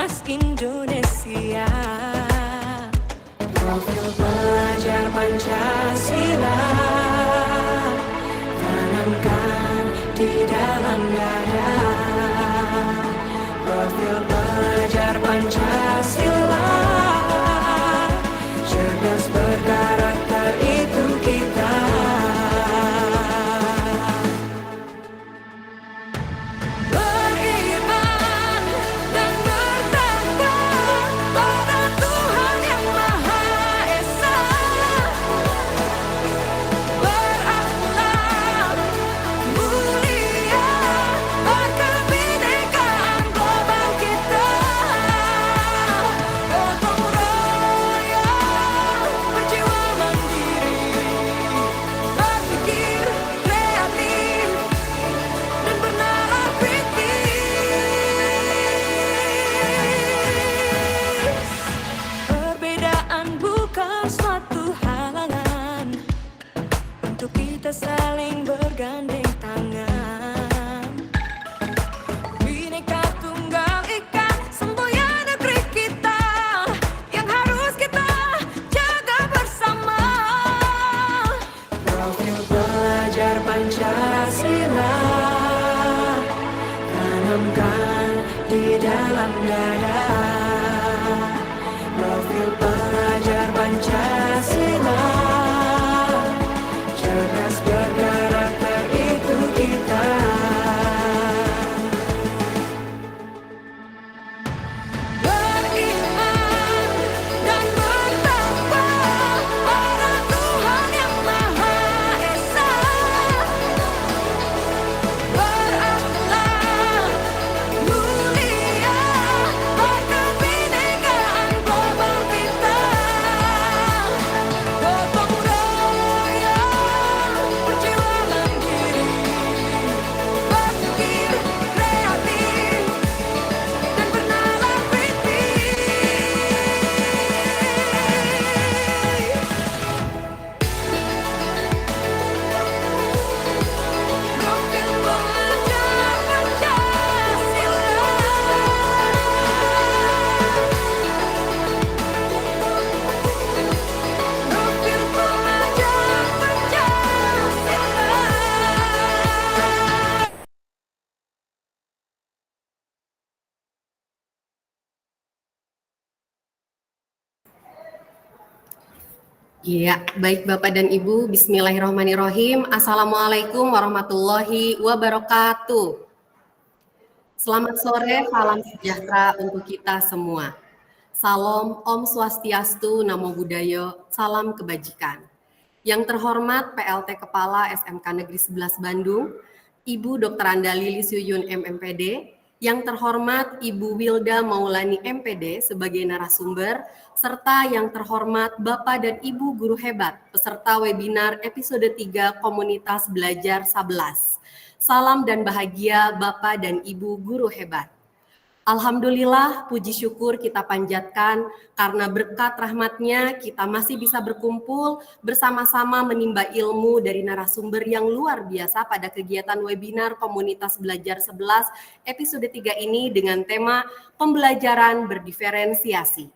Cerdas Indonesia. Profil pelajar Pancasila tanamkan di dalam dada. Profil pelajar Pancasila, cerdas berkarakter itu kita. Beriman dan bertakwa pada Tuhan Yang Maha Esa. Berakhlak mulia, berkebinekaan global kita. Gotong royong, berjiwa mandiri, berpikir kreatif dan bernalar kritis. Perbedaan bukan suatu halangan untuk kita saling bergandeng tangan. Bhinneka Tunggal Ika, semboyan negeri kita yang harus kita jaga bersama. Profil pelajar Pancasila tanamkan di dalam dada. Profil pelajar Pancasila, cerdas berkarakter itu kita. Beriman dan bertakwa pada Tuhan Yang Maha Esa. Berakhlak mulia, berkebinekaan global kita. Gotong royong, berjiwa mandiri, berpikir kreatif dan bernalar kritis. Profil pelajar Pancasila. Profil pelajar Pancasila. Iya, baik Bapak dan Ibu, bismillahirrahmanirrahim. Assalamualaikum warahmatullahi wabarakatuh. Selamat sore, salam sejahtera untuk kita semua. Salam Om Swastiastu, Namo Buddhaya, salam kebajikan. Yang terhormat PLT Kepala SMK Negeri 11 Bandung, Ibu Dr. Anda Lilis Yuyun MMPD, yang terhormat Ibu Wilda Maulani MPD sebagai narasumber, serta yang terhormat Bapak dan Ibu Guru Hebat, peserta webinar episode 3 Komunitas Belajar 11. Salam dan bahagia Bapak dan Ibu Guru Hebat. Alhamdulillah, puji syukur kita panjatkan karena berkat rahmatnya kita masih bisa berkumpul bersama-sama menimba ilmu dari narasumber yang luar biasa pada kegiatan webinar Komunitas Belajar 11 episode 3 ini dengan tema pembelajaran berdiferensiasi.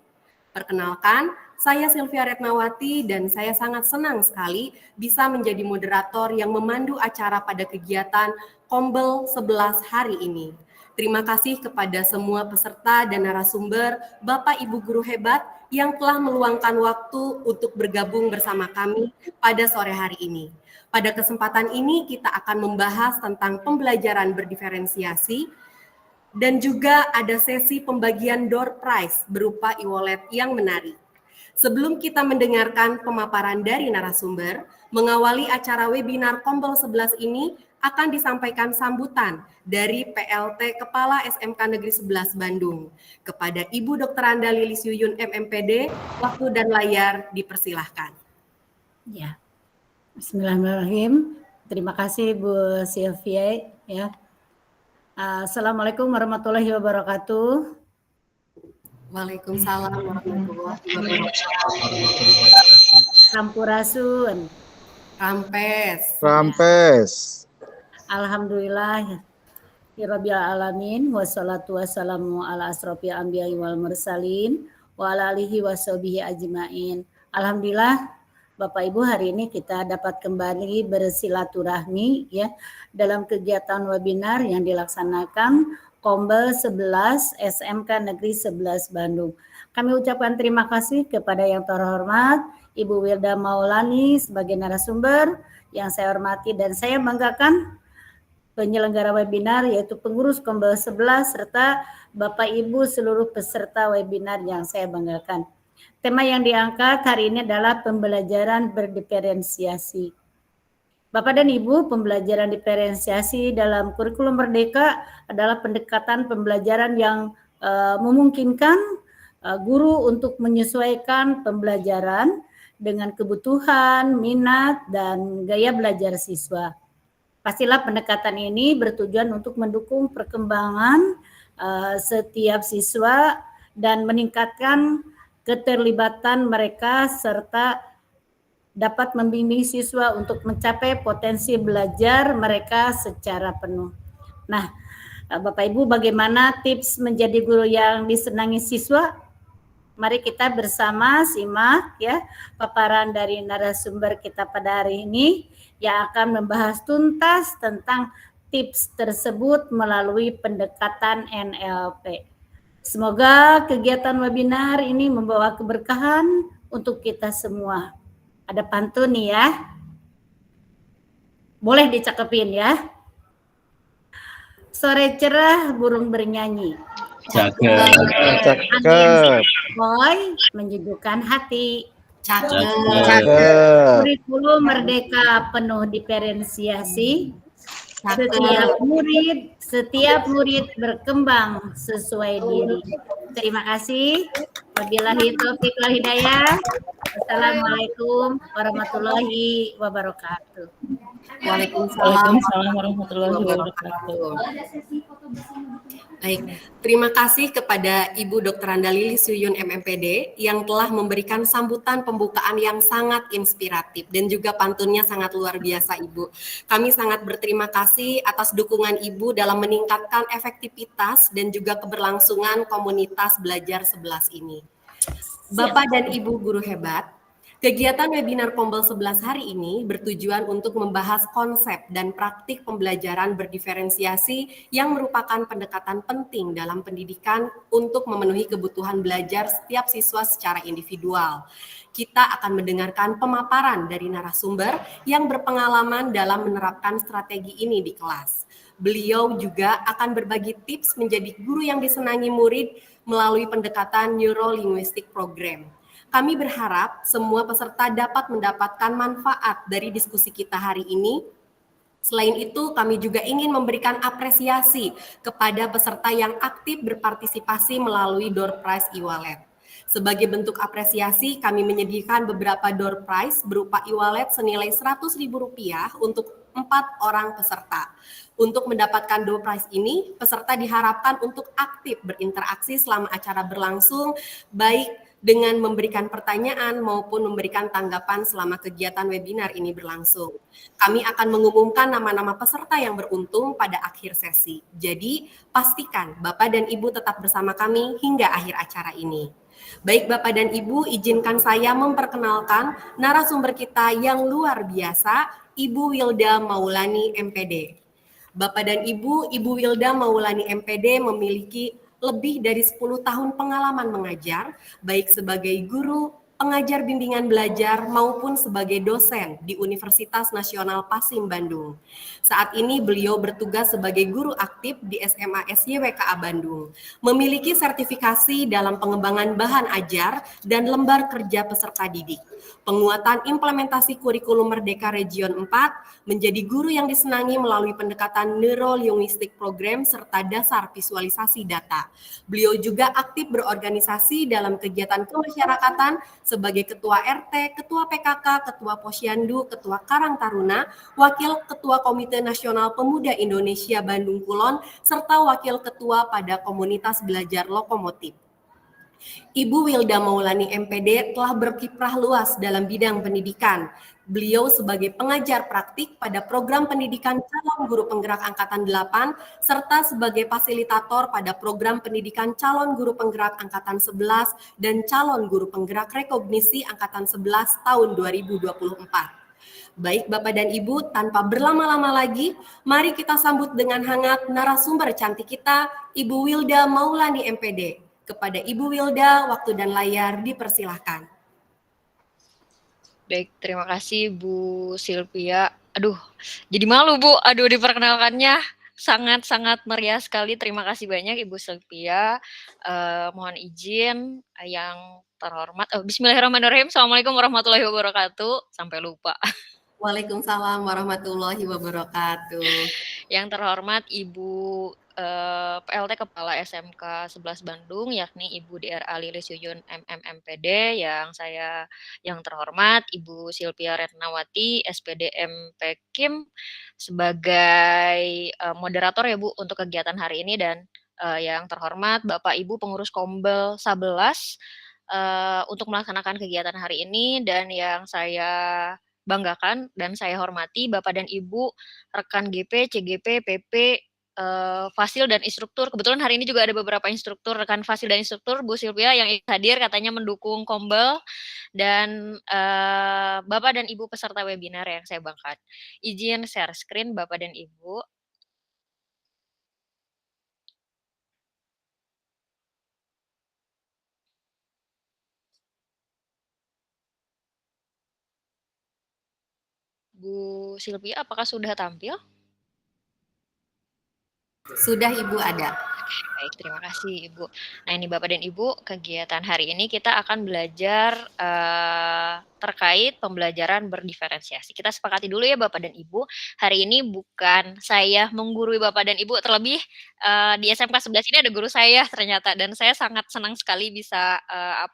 Perkenalkan, saya Sylvia Retnawati dan saya sangat senang sekali bisa menjadi moderator yang memandu acara pada kegiatan Kombel 11 hari ini. Terima kasih kepada semua peserta dan narasumber, Bapak Ibu Guru Hebat yang telah meluangkan waktu untuk bergabung bersama kami pada sore hari ini. Pada kesempatan ini kita akan membahas tentang pembelajaran berdiferensiasi dan juga ada sesi pembagian door prize berupa e-wallet yang menarik. Sebelum kita mendengarkan pemaparan dari narasumber, mengawali acara webinar Kombel 11 ini akan disampaikan sambutan dari PLT Kepala SMK Negeri 11 Bandung. Kepada Ibu Dr. Anda Lilis Yuyun MMPD, waktu dan layar dipersilahkan. Ya, Bismillahirrahmanirrahim. Terima kasih Bu Sylvia. Ya. Assalamualaikum warahmatullahi wabarakatuh. Waalaikumsalam warahmatullahi wabarakatuh. Sampurasun. Rampes. Rampes. Alhamdulillah Rabbil alamin wassalatu wassalamu ala asrofil anbiya'i wal mursalin wa ala alihi washabihi ajmain. Alhamdulillah Bapak Ibu, hari ini kita dapat kembali bersilaturahmi ya dalam kegiatan webinar yang dilaksanakan Kombel 11 SMK Negeri 11 Bandung. Kami ucapkan terima kasih kepada yang terhormat Ibu Wilda Maulani sebagai narasumber yang saya hormati dan saya banggakan, penyelenggara webinar yaitu pengurus Kombel 11 serta Bapak Ibu seluruh peserta webinar yang saya banggakan. Tema yang diangkat hari ini adalah pembelajaran berdiferensiasi. Bapak dan Ibu, pembelajaran diferensiasi dalam kurikulum Merdeka adalah pendekatan pembelajaran yang memungkinkan guru untuk menyesuaikan pembelajaran dengan kebutuhan, minat, dan gaya belajar siswa. Pastilah pendekatan ini bertujuan untuk mendukung perkembangan setiap siswa dan meningkatkan keterlibatan mereka serta dapat membimbing siswa untuk mencapai potensi belajar mereka secara penuh. Nah, Bapak Ibu, bagaimana tips menjadi guru yang disenangi siswa? Mari kita bersama simak ya paparan dari narasumber kita pada hari ini yang akan membahas tuntas tentang tips tersebut melalui pendekatan NLP. Semoga kegiatan webinar ini membawa keberkahan untuk kita semua. Ada pantun nih ya. Boleh dicakepin ya. Sore cerah burung bernyanyi. Cakep. Boy menyejukkan hati. Cakep. Kurikulum Merdeka penuh diferensiasi. Setiap murid berkembang sesuai diri. Terima kasih. Wabillahi taufiq wal hidayah. Assalamualaikum warahmatullahi wabarakatuh. Waalaikumsalam warahmatullahi wabarakatuh. Baik, terima kasih kepada Ibu Dr. Anda Lili Suyun MMPD yang telah memberikan sambutan pembukaan yang sangat inspiratif dan juga pantunnya sangat luar biasa, Ibu. Kami sangat berterima kasih atas dukungan Ibu dalam meningkatkan efektivitas dan juga keberlangsungan komunitas belajar 11 ini. Bapak dan Ibu guru hebat, kegiatan webinar Kombel 11 hari ini bertujuan untuk membahas konsep dan praktik pembelajaran berdiferensiasi yang merupakan pendekatan penting dalam pendidikan untuk memenuhi kebutuhan belajar setiap siswa secara individual. Kita akan mendengarkan pemaparan dari narasumber yang berpengalaman dalam menerapkan strategi ini di kelas. Beliau juga akan berbagi tips menjadi guru yang disenangi murid melalui pendekatan Neuro-Linguistic Program. Kami berharap semua peserta dapat mendapatkan manfaat dari diskusi kita hari ini. Selain itu, kami juga ingin memberikan apresiasi kepada peserta yang aktif berpartisipasi melalui door prize e-wallet. Sebagai bentuk apresiasi, kami menyediakan beberapa door prize berupa e-wallet senilai Rp100.000 untuk 4 orang peserta. Untuk mendapatkan door prize ini, peserta diharapkan untuk aktif berinteraksi selama acara berlangsung, baik dengan memberikan pertanyaan maupun memberikan tanggapan selama kegiatan webinar ini berlangsung. Kami akan mengumumkan nama-nama peserta yang beruntung pada akhir sesi. Jadi, pastikan Bapak dan Ibu tetap bersama kami hingga akhir acara ini. Baik Bapak dan Ibu, izinkan saya memperkenalkan narasumber kita yang luar biasa, Ibu Wilda Maulani MPD. Bapak dan Ibu, Ibu Wilda Maulani MPD memiliki lebih dari 10 tahun pengalaman mengajar, baik sebagai guru, pengajar bimbingan belajar, maupun sebagai dosen di Universitas Nasional Pasim, Bandung. Saat ini beliau bertugas sebagai guru aktif di SMA SYWKA Bandung, memiliki sertifikasi dalam pengembangan bahan ajar dan lembar kerja peserta didik, penguatan implementasi kurikulum Merdeka Region 4, menjadi guru yang disenangi melalui pendekatan Neuro-Linguistic Program serta dasar visualisasi data. Beliau juga aktif berorganisasi dalam kegiatan kemasyarakatan sebagai Ketua RT, Ketua PKK, Ketua Posyandu, Ketua Karang Taruna, Wakil Ketua Komite Nasional Pemuda Indonesia Bandung Kulon, serta Wakil Ketua pada Komunitas Belajar Lokomotif. Ibu Wilda Maulani MPD telah berkiprah luas dalam bidang pendidikan, Beliau sebagai pengajar praktik pada program pendidikan calon guru penggerak Angkatan 8, serta sebagai fasilitator pada program pendidikan calon guru penggerak Angkatan 11 dan calon guru penggerak rekognisi Angkatan 11 tahun 2024. Baik Bapak dan Ibu, tanpa berlama-lama lagi, mari kita sambut dengan hangat narasumber cantik kita, Ibu Wilda Maulani MPD. Kepada Ibu Wilda, waktu dan layar dipersilahkan. Baik, terima kasih Bu Sylvia. Aduh, jadi malu Bu. Aduh, diperkenalkannya sangat-sangat meriah sekali. Terima kasih banyak Ibu Sylvia. Mohon izin yang terhormat. Bismillahirrahmanirrahim. Assalamualaikum warahmatullahi wabarakatuh. Sampai lupa. Waalaikumsalam warahmatullahi wabarakatuh. Yang terhormat Ibu PLT Kepala SMK 11 Bandung, yakni Ibu DRA Lilis Yuyun MMMPD, yang terhormat Ibu Sylvia Retnawati SPDM Pekim sebagai moderator ya Bu untuk kegiatan hari ini, dan yang terhormat Bapak Ibu pengurus Kombel 11 untuk melaksanakan kegiatan hari ini, dan yang saya banggakan dan saya hormati Bapak dan Ibu rekan GP, CGP, PP, Fasil dan instruktur. Kebetulan hari ini juga ada beberapa instruktur, rekan Fasil dan instruktur, Bu Sylvia yang hadir katanya mendukung Kombel, dan Bapak dan Ibu peserta webinar yang saya banggakan. Izin share screen Bapak dan Ibu. Bu Sylvia, apakah sudah tampil? Sudah Ibu ada. Baik, terima kasih Ibu. Nah ini Bapak dan Ibu, kegiatan hari ini kita akan belajar terkait pembelajaran berdiferensiasi. Kita sepakati dulu ya Bapak dan Ibu, hari ini bukan saya menggurui Bapak dan Ibu, terlebih di SMK 11 ini ada guru saya ternyata, dan saya sangat senang sekali bisa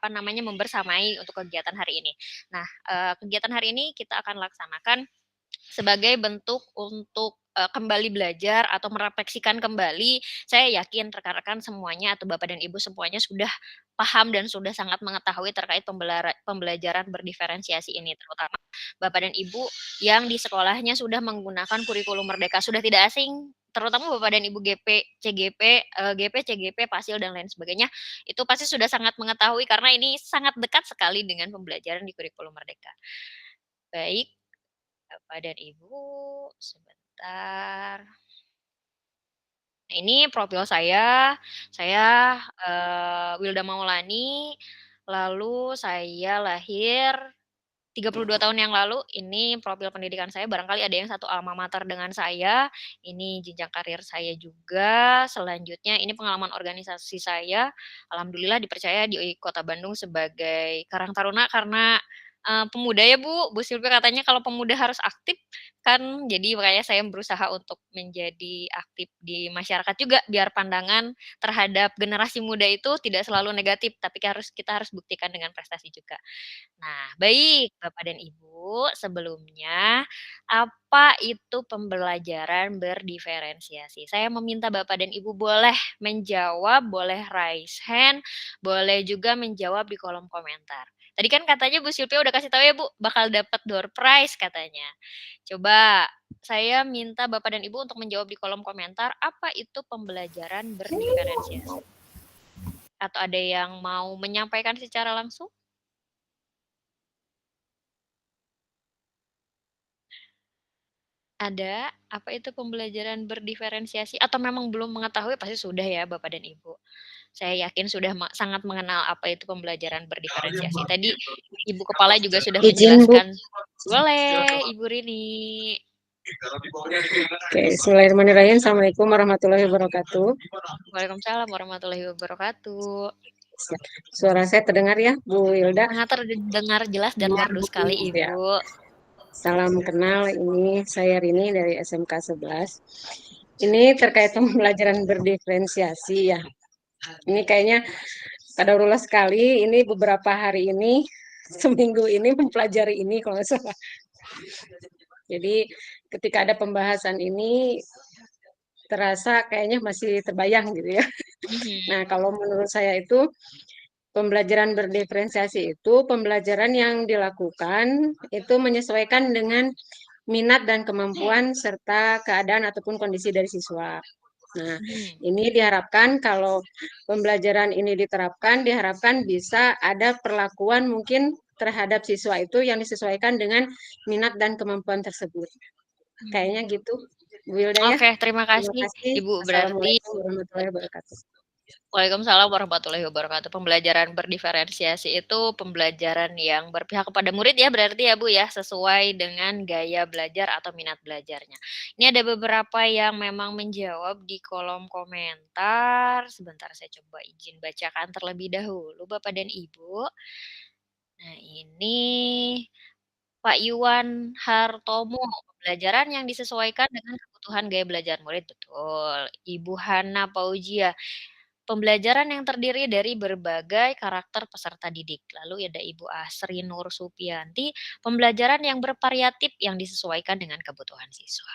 membersamai untuk kegiatan hari ini. Nah, kegiatan hari ini kita akan laksanakan sebagai bentuk untuk kembali belajar atau merefleksikan kembali. Saya yakin rekan-rekan semuanya atau Bapak dan Ibu semuanya sudah paham dan sudah sangat mengetahui terkait pembelajaran berdiferensiasi ini, terutama Bapak dan Ibu yang di sekolahnya sudah menggunakan kurikulum Merdeka, sudah tidak asing, terutama Bapak dan Ibu GP, CGP, Pasil dan lain sebagainya, itu pasti sudah sangat mengetahui karena ini sangat dekat sekali dengan pembelajaran di kurikulum Merdeka. Baik, Bapak dan Ibu, sebentar. Nah, ini profil saya Wilda Maulani, lalu saya lahir 32 tahun yang lalu. Ini profil pendidikan saya, barangkali ada yang satu alma mater dengan saya. Ini jenjang karir saya juga. Selanjutnya ini pengalaman organisasi saya. Alhamdulillah dipercaya di Kota Bandung sebagai Karang Taruna karena pemuda ya Bu Sylvia katanya kalau pemuda harus aktif kan, jadi makanya saya berusaha untuk menjadi aktif di masyarakat juga biar pandangan terhadap generasi muda itu tidak selalu negatif, tapi kita harus buktikan dengan prestasi juga. Nah, baik Bapak dan Ibu, sebelumnya apa itu pembelajaran berdiferensiasi? Saya meminta Bapak dan Ibu boleh menjawab, boleh raise hand, boleh juga menjawab di kolom komentar. Tadi kan katanya Bu Sylvia udah kasih tahu ya Bu, bakal dapat door prize katanya. Coba saya minta Bapak dan Ibu untuk menjawab di kolom komentar, apa itu pembelajaran berdiferensiasi? Atau ada yang mau menyampaikan secara langsung? Ada, apa itu pembelajaran berdiferensiasi? Atau memang belum mengetahui? Pasti sudah ya Bapak dan Ibu. Saya yakin sudah sangat mengenal apa itu pembelajaran berdiferensiasi. Tadi Ibu Kepala juga sudah Izin, Bu. menjelaskan. Boleh, Ibu Rini. Oke, bismillahirrahmanirrahim. Assalamualaikum warahmatullahi wabarakatuh. Waalaikumsalam warahmatullahi wabarakatuh. Suara saya terdengar ya, Bu Wilda? Sangat terdengar jelas dan merdu sekali, Ya. Ibu. Salam kenal, ini saya Rini dari SMK 11. Ini terkait pembelajaran berdiferensiasi ya. Ini kayaknya kadarullah sekali, ini beberapa hari ini, seminggu ini mempelajari ini kalau nggak salah. Jadi ketika ada pembahasan ini, terasa kayaknya masih terbayang gitu ya. Nah, kalau menurut saya itu pembelajaran berdiferensiasi itu pembelajaran yang dilakukan itu menyesuaikan dengan minat dan kemampuan serta keadaan ataupun kondisi dari siswa. Nah, ini diharapkan kalau pembelajaran ini diterapkan, diharapkan bisa ada perlakuan mungkin terhadap siswa itu yang disesuaikan dengan minat dan kemampuan tersebut. Kayaknya gitu, Bu Wilda ya. Oke, terima Terima kasih kasih. Ibu. Berarti Assalamualaikum warahmatullahi wabarakatuh. Waalaikumsalam warahmatullahi wabarakatuh. Pembelajaran berdiferensiasi itu pembelajaran yang berpihak kepada murid ya berarti ya Bu ya, sesuai dengan gaya belajar atau minat belajarnya. Ini ada beberapa yang memang menjawab di kolom komentar. Sebentar saya coba izin bacakan terlebih dahulu Bapak dan Ibu. Nah ini Pak Yuwan Hartomo, pembelajaran yang disesuaikan dengan kebutuhan gaya belajar murid, betul. Ibu Hana Paujia, pembelajaran yang terdiri dari berbagai karakter peserta didik. Lalu ada Ibu Asri Nur Supianti, pembelajaran yang bervariatif yang disesuaikan dengan kebutuhan siswa.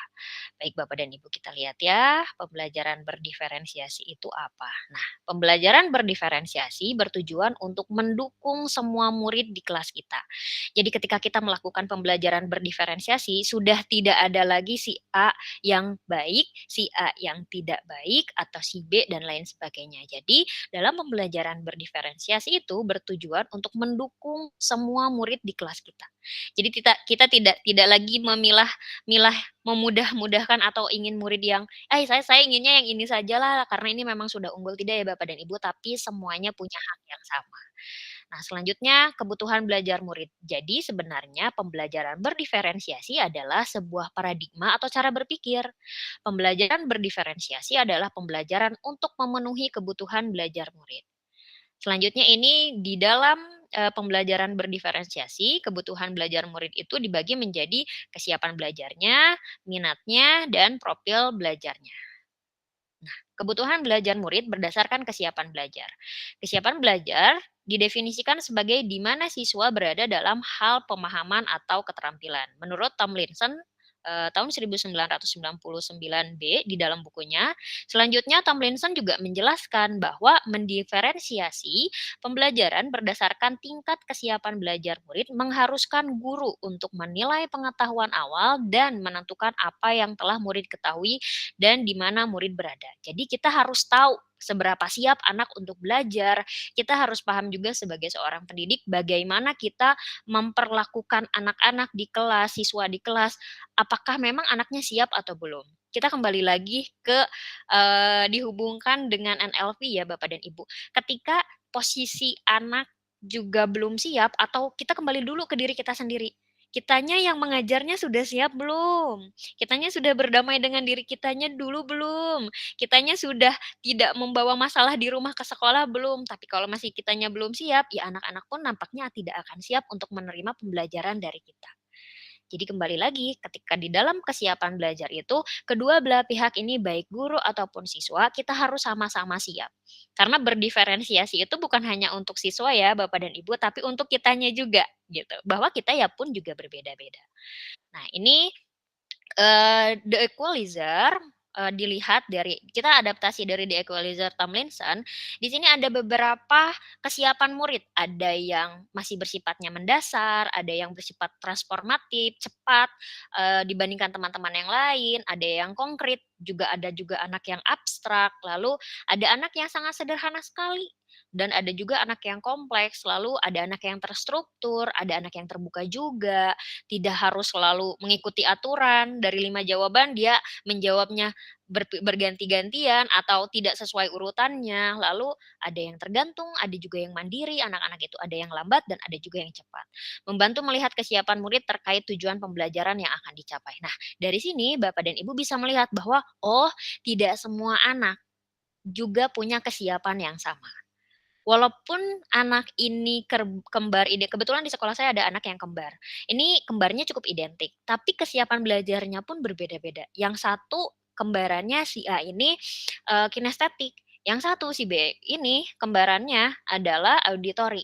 Baik Bapak dan Ibu kita lihat ya, pembelajaran berdiferensiasi itu apa? Nah, pembelajaran berdiferensiasi bertujuan untuk mendukung semua murid di kelas kita. Jadi ketika kita melakukan pembelajaran berdiferensiasi, sudah tidak ada lagi si A yang baik, si A yang tidak baik, atau si B dan lain sebagainya. Jadi dalam pembelajaran berdiferensiasi itu bertujuan untuk mendukung semua murid di kelas kita. Jadi kita tidak lagi milah memudah-mudahkan atau ingin murid yang, saya inginnya yang ini sajalah karena ini memang sudah unggul." Tidak ya Bapak dan Ibu, tapi semuanya punya hak yang sama. Nah, selanjutnya kebutuhan belajar murid. Jadi sebenarnya pembelajaran berdiferensiasi adalah sebuah paradigma atau cara berpikir. Pembelajaran berdiferensiasi adalah pembelajaran untuk memenuhi kebutuhan belajar murid. Selanjutnya ini di dalam pembelajaran berdiferensiasi, kebutuhan belajar murid itu dibagi menjadi kesiapan belajarnya, minatnya, dan profil belajarnya. Kebutuhan belajar murid berdasarkan kesiapan belajar. Kesiapan belajar didefinisikan sebagai di mana siswa berada dalam hal pemahaman atau keterampilan. Menurut Tomlinson tahun 1999b di dalam bukunya. Selanjutnya Tomlinson juga menjelaskan bahwa mendiferensiasi pembelajaran berdasarkan tingkat kesiapan belajar murid mengharuskan guru untuk menilai pengetahuan awal dan menentukan apa yang telah murid ketahui dan di mana murid berada. Jadi kita harus tahu seberapa siap anak untuk belajar. Kita harus paham juga sebagai seorang pendidik bagaimana kita memperlakukan anak-anak di kelas, siswa di kelas, apakah memang anaknya siap atau belum. Kita kembali lagi ke dihubungkan dengan NLP ya Bapak dan Ibu. Ketika posisi anak juga belum siap atau kita kembali dulu ke diri kita sendiri. Kitanya yang mengajarnya sudah siap belum? Kitanya sudah berdamai dengan diri kitanya dulu belum? Kitanya sudah tidak membawa masalah di rumah ke sekolah belum? Tapi kalau masih kitanya belum siap, ya anak-anak pun nampaknya tidak akan siap untuk menerima pembelajaran dari kita. Jadi kembali lagi, ketika di dalam kesiapan belajar itu, kedua belah pihak ini baik guru ataupun siswa, kita harus sama-sama siap. Karena berdiferensiasi itu bukan hanya untuk siswa ya, Bapak dan Ibu, tapi untuk kitanya juga gitu. Bahwa kita ya pun juga berbeda-beda. Nah, ini The Equalizer, dilihat dari kita adaptasi dari The Equalizer Tomlinson, di sini ada beberapa kesiapan murid. Ada yang masih bersifatnya mendasar, ada yang bersifat transformatif, cepat, dibandingkan teman-teman yang lain, ada yang konkret, juga ada juga anak yang abstrak, lalu ada anak yang sangat sederhana sekali, dan ada juga anak yang kompleks, lalu ada anak yang terstruktur, ada anak yang terbuka juga, tidak harus selalu mengikuti aturan, dari 5 jawaban dia menjawabnya berganti-gantian atau tidak sesuai urutannya. Lalu ada yang tergantung, ada juga yang mandiri, anak-anak itu ada yang lambat dan ada juga yang cepat. Membantu melihat kesiapan murid terkait tujuan pembelajaran yang akan dicapai. Nah, dari sini Bapak dan Ibu bisa melihat bahwa, oh, tidak semua anak juga punya kesiapan yang sama. Walaupun anak ini kembar kebetulan di sekolah saya ada anak yang kembar. Ini kembarnya cukup identik, tapi kesiapan belajarnya pun berbeda-beda. Yang satu kembarannya si A ini, kinestetik, yang satu si B ini kembarannya adalah auditori.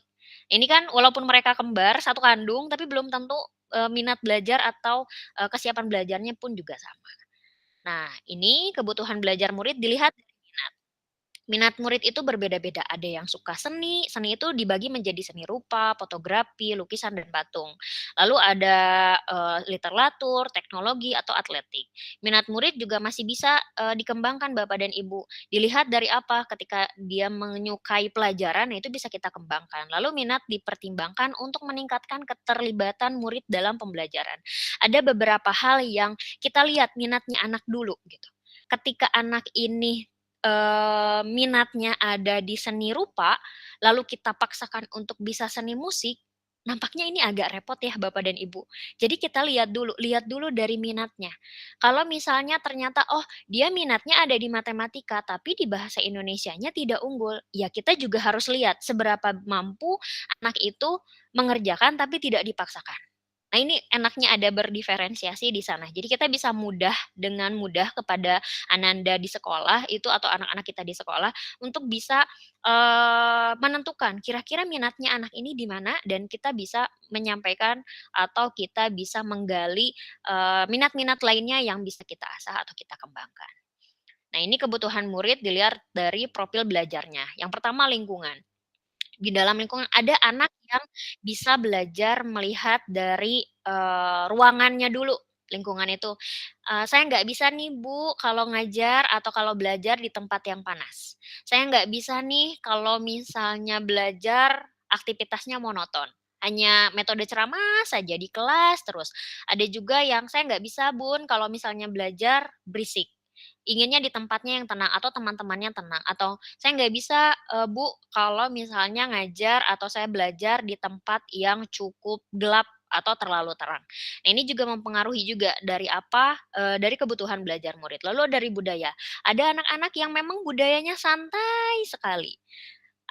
Ini kan walaupun mereka kembar, satu kandung, tapi belum tentu, minat belajar atau, kesiapan belajarnya pun juga sama. Nah, ini kebutuhan belajar murid dilihat dari minat. Minat murid itu berbeda-beda, ada yang suka seni, seni itu dibagi menjadi seni rupa, fotografi, lukisan, dan patung. Lalu ada, literatur, teknologi, atau atletik. Minat murid juga masih bisa, dikembangkan Bapak dan Ibu. Dilihat dari apa, ketika dia menyukai pelajaran, nah itu bisa kita kembangkan. Lalu minat dipertimbangkan untuk meningkatkan keterlibatan murid dalam pembelajaran. Ada beberapa hal yang kita lihat minatnya anak dulu gitu. Ketika anak ini minatnya ada di seni rupa, lalu kita paksakan untuk bisa seni musik, nampaknya ini agak repot ya Bapak dan Ibu. Jadi kita lihat dulu dari minatnya. Kalau misalnya ternyata, oh dia minatnya ada di matematika, tapi di bahasa Indonesianya tidak unggul, ya kita juga harus lihat seberapa mampu anak itu mengerjakan tapi tidak dipaksakan. Nah ini enaknya ada berdiferensiasi di sana. Jadi kita bisa dengan mudah kepada ananda di sekolah itu atau anak-anak kita di sekolah untuk bisa, menentukan kira-kira minatnya anak ini di mana dan kita bisa menyampaikan atau kita bisa menggali, minat-minat lainnya yang bisa kita asah atau kita kembangkan. Nah ini kebutuhan murid dilihat dari profil belajarnya. Yang pertama lingkungan. Di dalam lingkungan ada anak yang bisa belajar melihat dari, ruangannya dulu, lingkungan itu. "Saya nggak bisa nih Bu kalau ngajar atau kalau belajar di tempat yang panas. Saya nggak bisa nih kalau misalnya belajar aktivitasnya monoton, hanya metode ceramah saja di kelas terus." Ada juga yang, "Saya nggak bisa Bun kalau misalnya belajar berisik, inginnya di tempatnya yang tenang atau teman-temannya tenang," atau saya nggak bisa, Bu, kalau misalnya ngajar atau saya belajar di tempat yang cukup gelap atau terlalu terang. Nah, ini juga mempengaruhi juga dari apa, dari kebutuhan belajar murid. Lalu dari budaya, ada anak-anak yang memang budayanya santai sekali.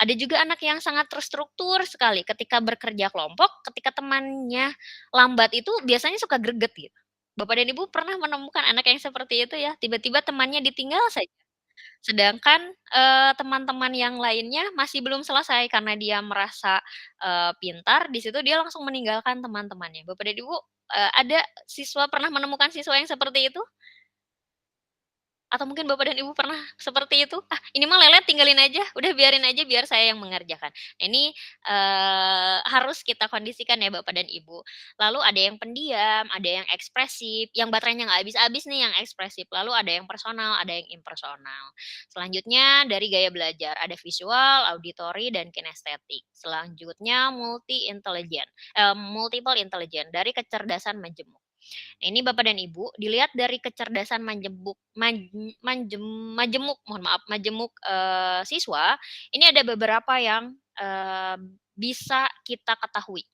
Ada juga anak yang sangat terstruktur sekali, ketika bekerja kelompok, ketika temannya lambat itu biasanya suka greget gitu. Bapak dan Ibu pernah menemukan anak yang seperti itu ya? Tiba-tiba temannya ditinggal saja. Sedangkan, teman-teman yang lainnya masih belum selesai karena dia merasa, pintar, di situ dia langsung meninggalkan teman-temannya. Bapak dan Ibu, ada pernah menemukan siswa yang seperti itu? Atau mungkin Bapak dan Ibu pernah seperti itu? "Ah, ini mah lelet tinggalin aja, udah biarin aja biar saya yang mengerjakan." Nah ini, harus kita kondisikan ya Bapak dan Ibu. Lalu ada yang pendiam, ada yang ekspresif, yang baterainya nggak habis-habis nih yang ekspresif, lalu ada yang personal, ada yang impersonal. Selanjutnya dari gaya belajar, ada visual, auditory, dan kinestetik. Selanjutnya multiple intelligent, dari kecerdasan majemuk. Nah, ini Bapak dan Ibu, dilihat dari kecerdasan majemuk, siswa, ini ada beberapa yang, bisa kita ketahui.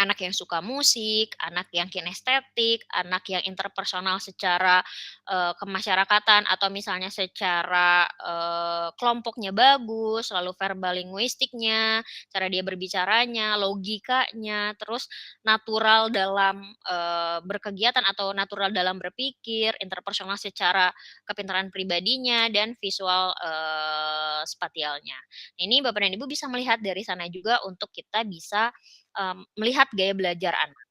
Anak yang suka musik, anak yang kinestetik, anak yang interpersonal secara, kemasyarakatan atau misalnya secara, kelompoknya bagus, lalu verbal linguistiknya, cara dia berbicaranya, logikanya, terus natural dalam, berkegiatan atau natural dalam berpikir, interpersonal secara kepintaran pribadinya, dan visual, spatialnya. Ini Bapak dan Ibu bisa melihat dari sana juga untuk kita bisa melihat gaya belajar anak.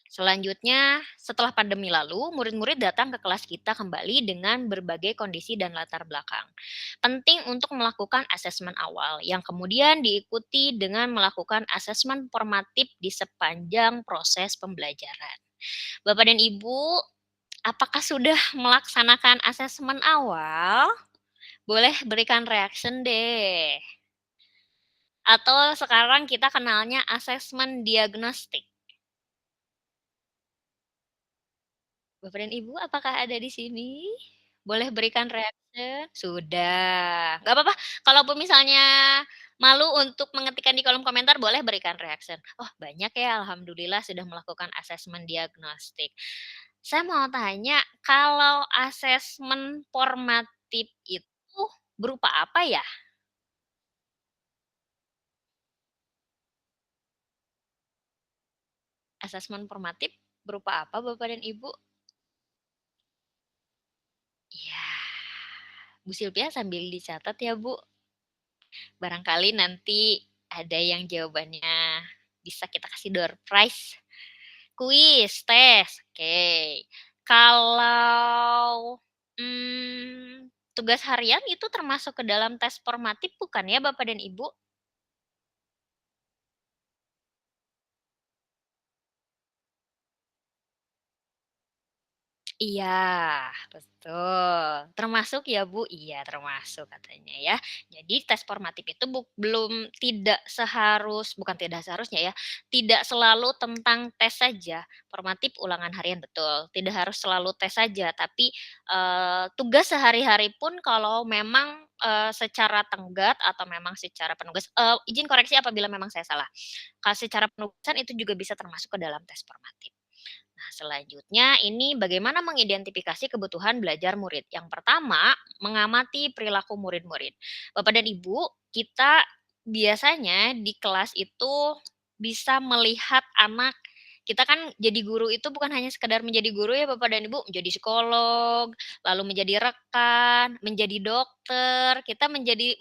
Selanjutnya, setelah pandemi lalu, murid-murid datang ke kelas kita kembali dengan berbagai kondisi dan latar belakang. Penting untuk melakukan asesmen awal, yang kemudian diikuti dengan melakukan asesmen formatif di sepanjang proses pembelajaran. Bapak dan Ibu, apakah sudah melaksanakan asesmen awal? Boleh berikan reaction deh. Atau sekarang kita kenalnya asesmen diagnostik. Bapak dan Ibu apakah ada di sini? Boleh berikan reaction? Sudah, nggak apa-apa, kalaupun misalnya malu untuk mengetikkan di kolom komentar boleh berikan reaction. Oh banyak ya alhamdulillah sudah melakukan asesmen diagnostik. Saya mau tanya, kalau asesmen formatif itu berupa apa ya? Asesmen formatif berupa apa Bapak dan Ibu? Iya, Bu Sylvia sambil dicatat ya Bu. Barangkali nanti ada yang jawabannya bisa kita kasih door prize. Kuis, tes, oke. Kalau, tugas harian itu termasuk ke dalam tes formatif bukan ya Bapak dan Ibu? Iya, betul. Termasuk ya, Bu? Iya, termasuk katanya ya. Jadi tes formatif itu belum tidak bukan tidak seharusnya ya, tidak selalu tentang tes saja. Formatif ulangan harian betul, tidak harus selalu tes saja, tapi, tugas sehari-hari pun kalau memang, secara tenggat atau memang secara penugas izin koreksi apabila memang saya salah. Kalau secara penugasan itu juga bisa termasuk ke dalam tes formatif. Nah, selanjutnya ini bagaimana mengidentifikasi kebutuhan belajar murid. Yang pertama, mengamati perilaku murid-murid. Bapak dan Ibu, kita biasanya di kelas itu bisa melihat anak kita kan jadi guru itu bukan hanya sekedar menjadi guru ya Bapak dan Ibu, menjadi psikolog, lalu menjadi rekan, menjadi dokter, kita menjadi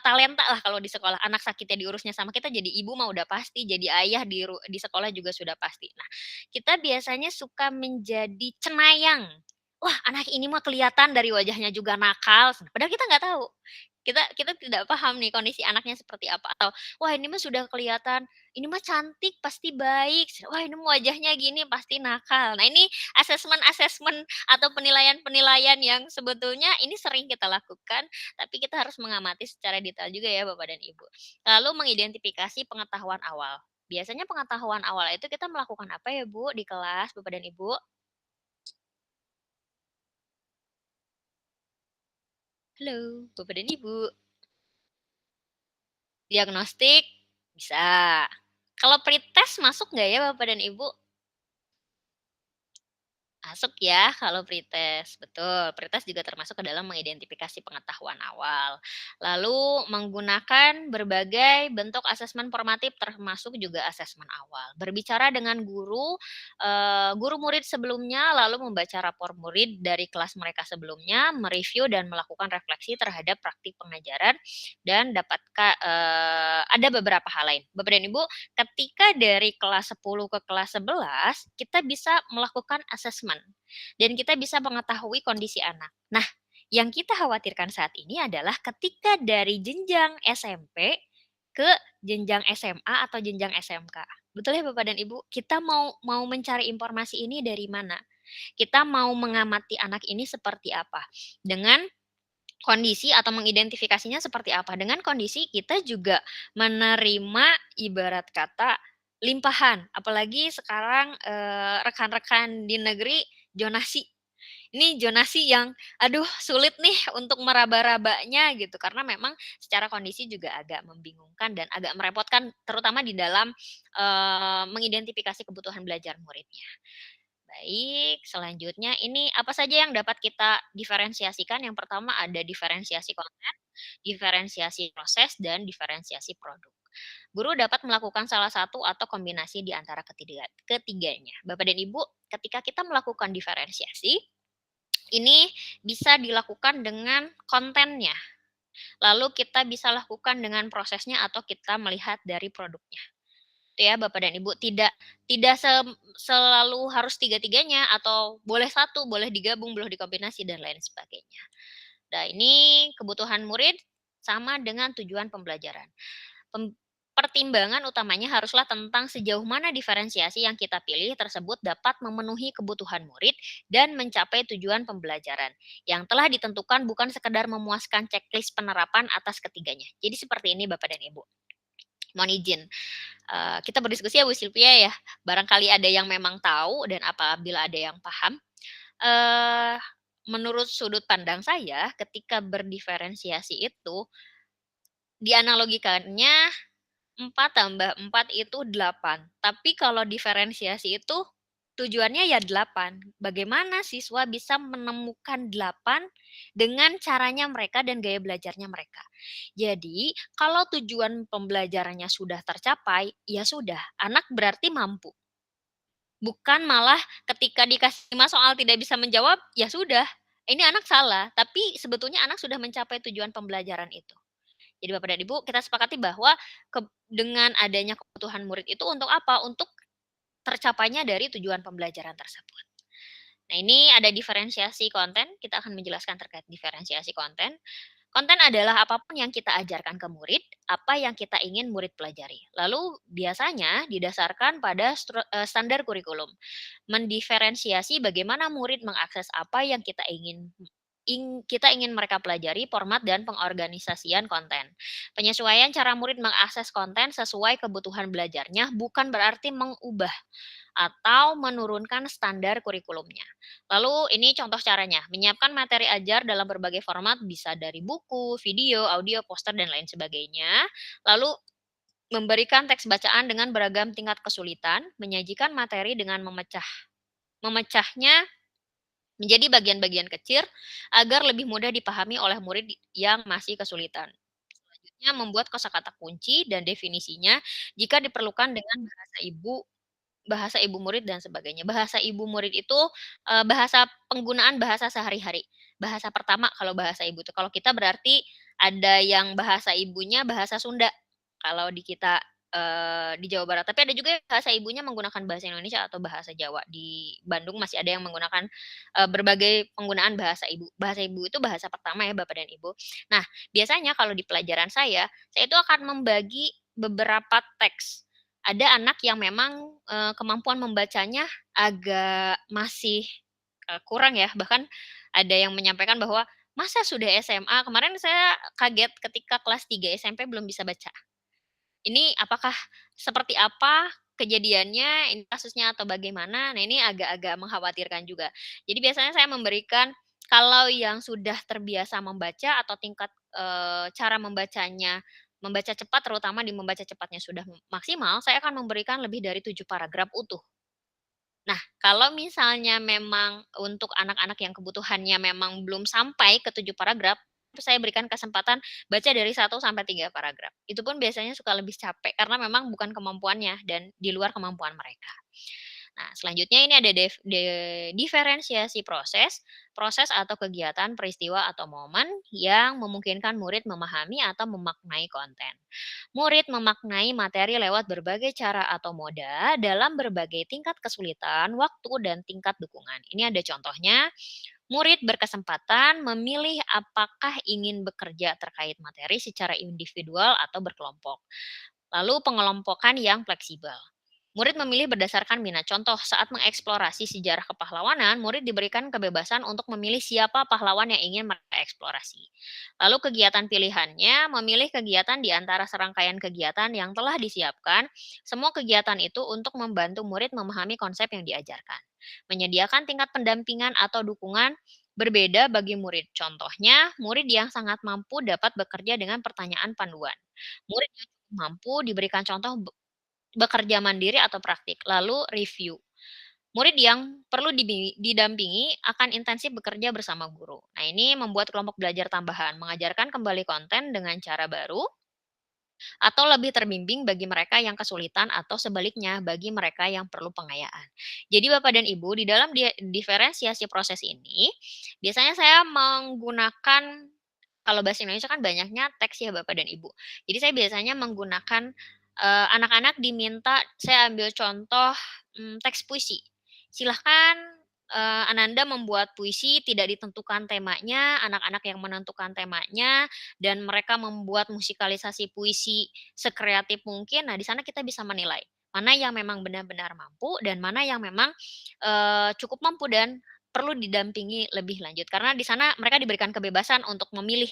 talenta lah kalau di sekolah. Anak sakitnya diurusnya sama kita, jadi ibu mah udah pasti, jadi ayah di sekolah juga sudah pasti. Nah, kita biasanya suka menjadi cenayang. Wah, anak ini mah kelihatan dari wajahnya juga nakal, padahal kita nggak tahu. Kita kita tidak paham nih kondisi anaknya seperti apa, atau, "Wah, ini mah sudah kelihatan, ini mah cantik, pasti baik. Wah, ini mah wajahnya gini, pasti nakal." Nah, ini asesmen-asesmen atau penilaian-penilaian yang sebetulnya ini sering kita lakukan, tapi kita harus mengamati secara detail juga ya, Bapak dan Ibu. Lalu mengidentifikasi pengetahuan awal. Biasanya pengetahuan awal itu kita melakukan apa ya, Bu, di kelas, Bapak dan Ibu? Halo, Bapak dan Ibu. Diagnostik bisa. Kalau pretest masuk nggak ya Bapak dan Ibu? Masuk ya kalau pretest, betul. Pretest juga termasuk ke dalam mengidentifikasi pengetahuan awal. Lalu menggunakan berbagai bentuk asesmen formatif termasuk juga asesmen awal. Berbicara dengan guru murid sebelumnya, lalu membaca rapor murid dari kelas mereka sebelumnya, mereview dan melakukan refleksi terhadap praktik pengajaran dan ada beberapa hal lain. Bapak dan Ibu, ketika dari kelas 10 ke kelas 11, kita bisa melakukan asesmen dan kita bisa mengetahui kondisi anak. Nah, yang kita khawatirkan saat ini adalah ketika dari jenjang SMP ke jenjang SMA atau jenjang SMK. Betul ya Bapak dan Ibu? Kita mau mau mencari informasi ini dari mana? Kita mau mengamati anak ini seperti apa? Dengan kondisi atau mengidentifikasinya seperti apa? Dengan kondisi kita juga menerima ibarat kata limpahan, apalagi sekarang, rekan-rekan di negeri zonasi. Ini zonasi yang aduh sulit nih untuk meraba-rabanya gitu, karena memang secara kondisi juga agak membingungkan dan agak merepotkan terutama di dalam, mengidentifikasi kebutuhan belajar muridnya. Baik, selanjutnya ini apa saja yang dapat kita diferensiasikan? Yang pertama ada diferensiasi konten, diferensiasi proses, dan diferensiasi produk. Guru dapat melakukan salah satu atau kombinasi di antara ketiganya. Bapak dan Ibu, ketika kita melakukan diferensiasi, ini bisa dilakukan dengan kontennya. Lalu kita bisa lakukan dengan prosesnya atau kita melihat dari produknya. Itu ya Bapak dan Ibu, tidak tidak selalu harus tiga-tiganya atau boleh satu, boleh digabung, boleh dikombinasi dan lain sebagainya. Nah, ini kebutuhan murid sama dengan tujuan pembelajaran. Pertimbangan utamanya haruslah tentang sejauh mana diferensiasi yang kita pilih tersebut dapat memenuhi kebutuhan murid dan mencapai tujuan pembelajaran yang telah ditentukan bukan sekedar memuaskan checklist penerapan atas ketiganya. Jadi seperti ini Bapak dan Ibu. Mohon izin, kita berdiskusi ya Bu Sylvia ya, barangkali ada yang memang tahu dan apabila ada yang paham. Eee, Menurut sudut pandang saya ketika berdiferensiasi itu, dianalogikannya 4 tambah 4 itu 8, tapi kalau diferensiasi itu tujuannya ya 8. Bagaimana siswa bisa menemukan 8 dengan caranya mereka dan gaya belajarnya mereka. Jadi, kalau tujuan pembelajarannya sudah tercapai, ya sudah, anak berarti mampu. Bukan malah ketika dikasih 5 soal tidak bisa menjawab, ya sudah, ini anak salah, tapi sebetulnya anak sudah mencapai tujuan pembelajaran itu. Jadi Bapak dan Ibu, kita sepakati bahwa dengan adanya kebutuhan murid itu untuk apa? Untuk tercapainya dari tujuan pembelajaran tersebut. Nah, ini ada diferensiasi konten, kita akan menjelaskan terkait diferensiasi konten. Konten adalah apapun yang kita ajarkan ke murid, apa yang kita ingin murid pelajari. Lalu biasanya didasarkan pada standar kurikulum. Mendiferensiasi bagaimana murid mengakses apa yang kita ingin mereka pelajari, format dan pengorganisasian konten. Penyesuaian cara murid mengakses konten sesuai kebutuhan belajarnya bukan berarti mengubah atau menurunkan standar kurikulumnya. Lalu ini contoh caranya, menyiapkan materi ajar dalam berbagai format bisa dari buku, video, audio, poster, dan lain sebagainya. Lalu memberikan teks bacaan dengan beragam tingkat kesulitan, menyajikan materi dengan memecahnya menjadi bagian-bagian kecil agar lebih mudah dipahami oleh murid yang masih kesulitan. Selanjutnya membuat kosakata kunci dan definisinya jika diperlukan dengan bahasa ibu murid dan sebagainya. Bahasa ibu murid itu, bahasa penggunaan bahasa sehari-hari. Bahasa pertama kalau bahasa ibu itu. Kalau kita berarti ada yang bahasa ibunya bahasa Sunda, kalau di kita, di Jawa Barat. Tapi ada juga yang bahasa ibunya menggunakan bahasa Indonesia atau bahasa Jawa. Di Bandung masih ada yang menggunakan, berbagai penggunaan bahasa ibu. Bahasa ibu itu bahasa pertama ya, Bapak dan Ibu. Nah, biasanya kalau di pelajaran saya itu akan membagi beberapa teks. Ada anak yang memang, kemampuan membacanya agak masih, kurang ya, bahkan ada yang menyampaikan bahwa, "Masa sudah SMA?" Kemarin saya kaget ketika kelas 3 SMP belum bisa baca. Ini apakah seperti apa kejadiannya, ini kasusnya atau bagaimana? Nah, ini agak-agak mengkhawatirkan juga. Jadi biasanya saya memberikan kalau yang sudah terbiasa membaca atau tingkat, cara membaca cepat terutama di membaca cepatnya sudah maksimal, saya akan memberikan lebih dari 7 paragraf utuh. Nah, kalau misalnya memang untuk anak-anak yang kebutuhannya memang belum sampai ke 7 paragraf, saya berikan kesempatan baca dari 1 sampai 3 paragraf. Itu pun biasanya suka lebih capek karena memang bukan kemampuannya dan di luar kemampuan mereka. Nah, selanjutnya ini ada diferensiasi proses, proses atau kegiatan, peristiwa atau momen yang memungkinkan murid memahami atau memaknai konten. Murid memaknai materi lewat berbagai cara atau moda dalam berbagai tingkat kesulitan, waktu, dan tingkat dukungan. Ini ada contohnya, murid berkesempatan memilih apakah ingin bekerja terkait materi secara individual atau berkelompok. Lalu pengelompokan yang fleksibel. Murid memilih berdasarkan minat. Contoh, saat mengeksplorasi sejarah kepahlawanan, murid diberikan kebebasan untuk memilih siapa pahlawan yang ingin mereka eksplorasi. Lalu kegiatan pilihannya, memilih kegiatan di antara serangkaian kegiatan yang telah disiapkan. Semua kegiatan itu untuk membantu murid memahami konsep yang diajarkan. Menyediakan tingkat pendampingan atau dukungan berbeda bagi murid. Contohnya, murid yang sangat mampu dapat bekerja dengan pertanyaan panduan. Murid yang cukup mampu diberikan contoh bekerja mandiri atau praktik, lalu review. Murid yang perlu didampingi akan intensif bekerja bersama guru. Nah, ini membuat kelompok belajar tambahan, mengajarkan kembali konten dengan cara baru, atau lebih terbimbing bagi mereka yang kesulitan atau sebaliknya bagi mereka yang perlu pengayaan. Jadi Bapak dan Ibu, di dalam diferensiasi proses ini, biasanya saya menggunakan kalau bahasa Indonesia kan banyaknya teks ya Bapak dan Ibu. Jadi saya biasanya menggunakan, anak-anak diminta saya ambil contoh, teks puisi. Silahkan, Ananda membuat puisi tidak ditentukan temanya, anak-anak yang menentukan temanya, dan mereka membuat musikalisasi puisi sekreatif mungkin. Nah, di sana kita bisa menilai, mana yang memang benar-benar mampu dan mana yang memang, cukup mampu dan perlu didampingi lebih lanjut. Karena di sana mereka diberikan kebebasan untuk memilih,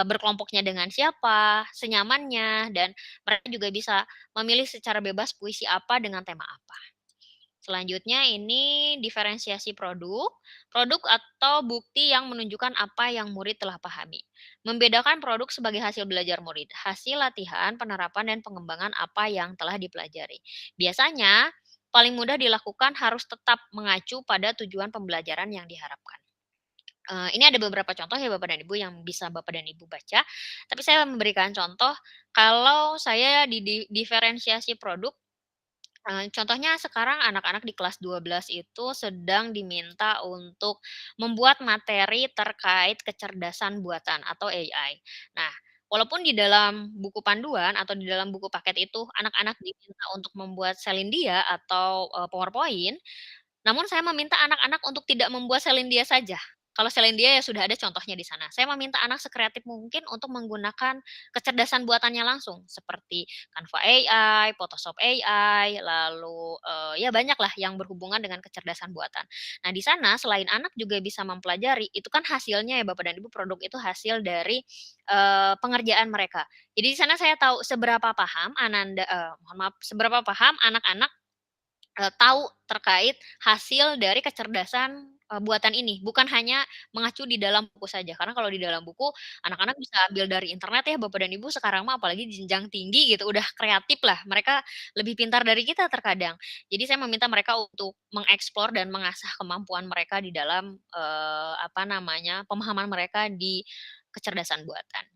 berkelompoknya dengan siapa, senyamannya, dan mereka juga bisa memilih secara bebas puisi apa dengan tema apa. Selanjutnya ini diferensiasi produk, produk atau bukti yang menunjukkan apa yang murid telah pahami. Membedakan produk sebagai hasil belajar murid, hasil latihan, penerapan, dan pengembangan apa yang telah dipelajari. Biasanya, paling mudah dilakukan harus tetap mengacu pada tujuan pembelajaran yang diharapkan. Ini ada beberapa contoh ya Bapak dan Ibu yang bisa Bapak dan Ibu baca, tapi saya memberikan contoh kalau saya di diferensiasi produk. Contohnya sekarang anak-anak di kelas 12 itu sedang diminta untuk membuat materi terkait kecerdasan buatan atau AI. Nah, walaupun di dalam buku panduan atau di dalam buku paket itu anak-anak diminta untuk membuat Selindia atau, PowerPoint, Namun saya meminta anak-anak untuk tidak membuat Selindia saja. Kalau Selindia ya sudah ada contohnya di sana. Saya meminta anak sekreatif mungkin untuk menggunakan kecerdasan buatannya langsung, seperti Canva AI, Photoshop AI, lalu, ya banyaklah yang berhubungan dengan kecerdasan buatan. Nah, di sana selain anak juga bisa mempelajari, itu kan hasilnya ya Bapak dan Ibu, produk itu hasil dari, pengerjaan mereka. Jadi di sana saya tahu seberapa paham mohon maaf, seberapa paham anak-anak tahu terkait hasil dari kecerdasan, buatan ini, bukan hanya mengacu di dalam buku saja. Karena kalau di dalam buku, anak-anak bisa ambil dari internet ya Bapak dan Ibu, sekarang mah apalagi di jenjang tinggi gitu, udah kreatif lah, mereka lebih pintar dari kita terkadang. Jadi saya meminta mereka untuk mengeksplor dan mengasah kemampuan mereka di dalam, apa namanya, pemahaman mereka di kecerdasan buatan.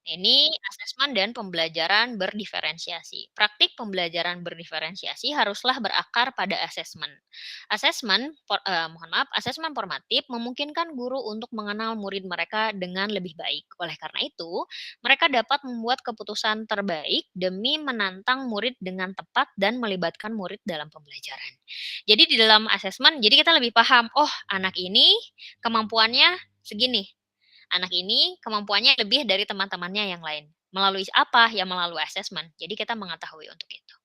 Ini asesmen dan pembelajaran berdiferensiasi. Praktik pembelajaran berdiferensiasi haruslah berakar pada asesmen. Mohon maaf, asesmen formatif memungkinkan guru untuk mengenal murid mereka dengan lebih baik. Oleh karena itu, mereka dapat membuat keputusan terbaik demi menantang murid dengan tepat dan melibatkan murid dalam pembelajaran. Jadi di dalam asesmen, jadi kita lebih paham, oh anak ini kemampuannya segini, anak ini kemampuannya lebih dari teman-temannya yang lain. Melalui apa? Ya melalui asesmen. Jadi kita mengetahui untuk itu.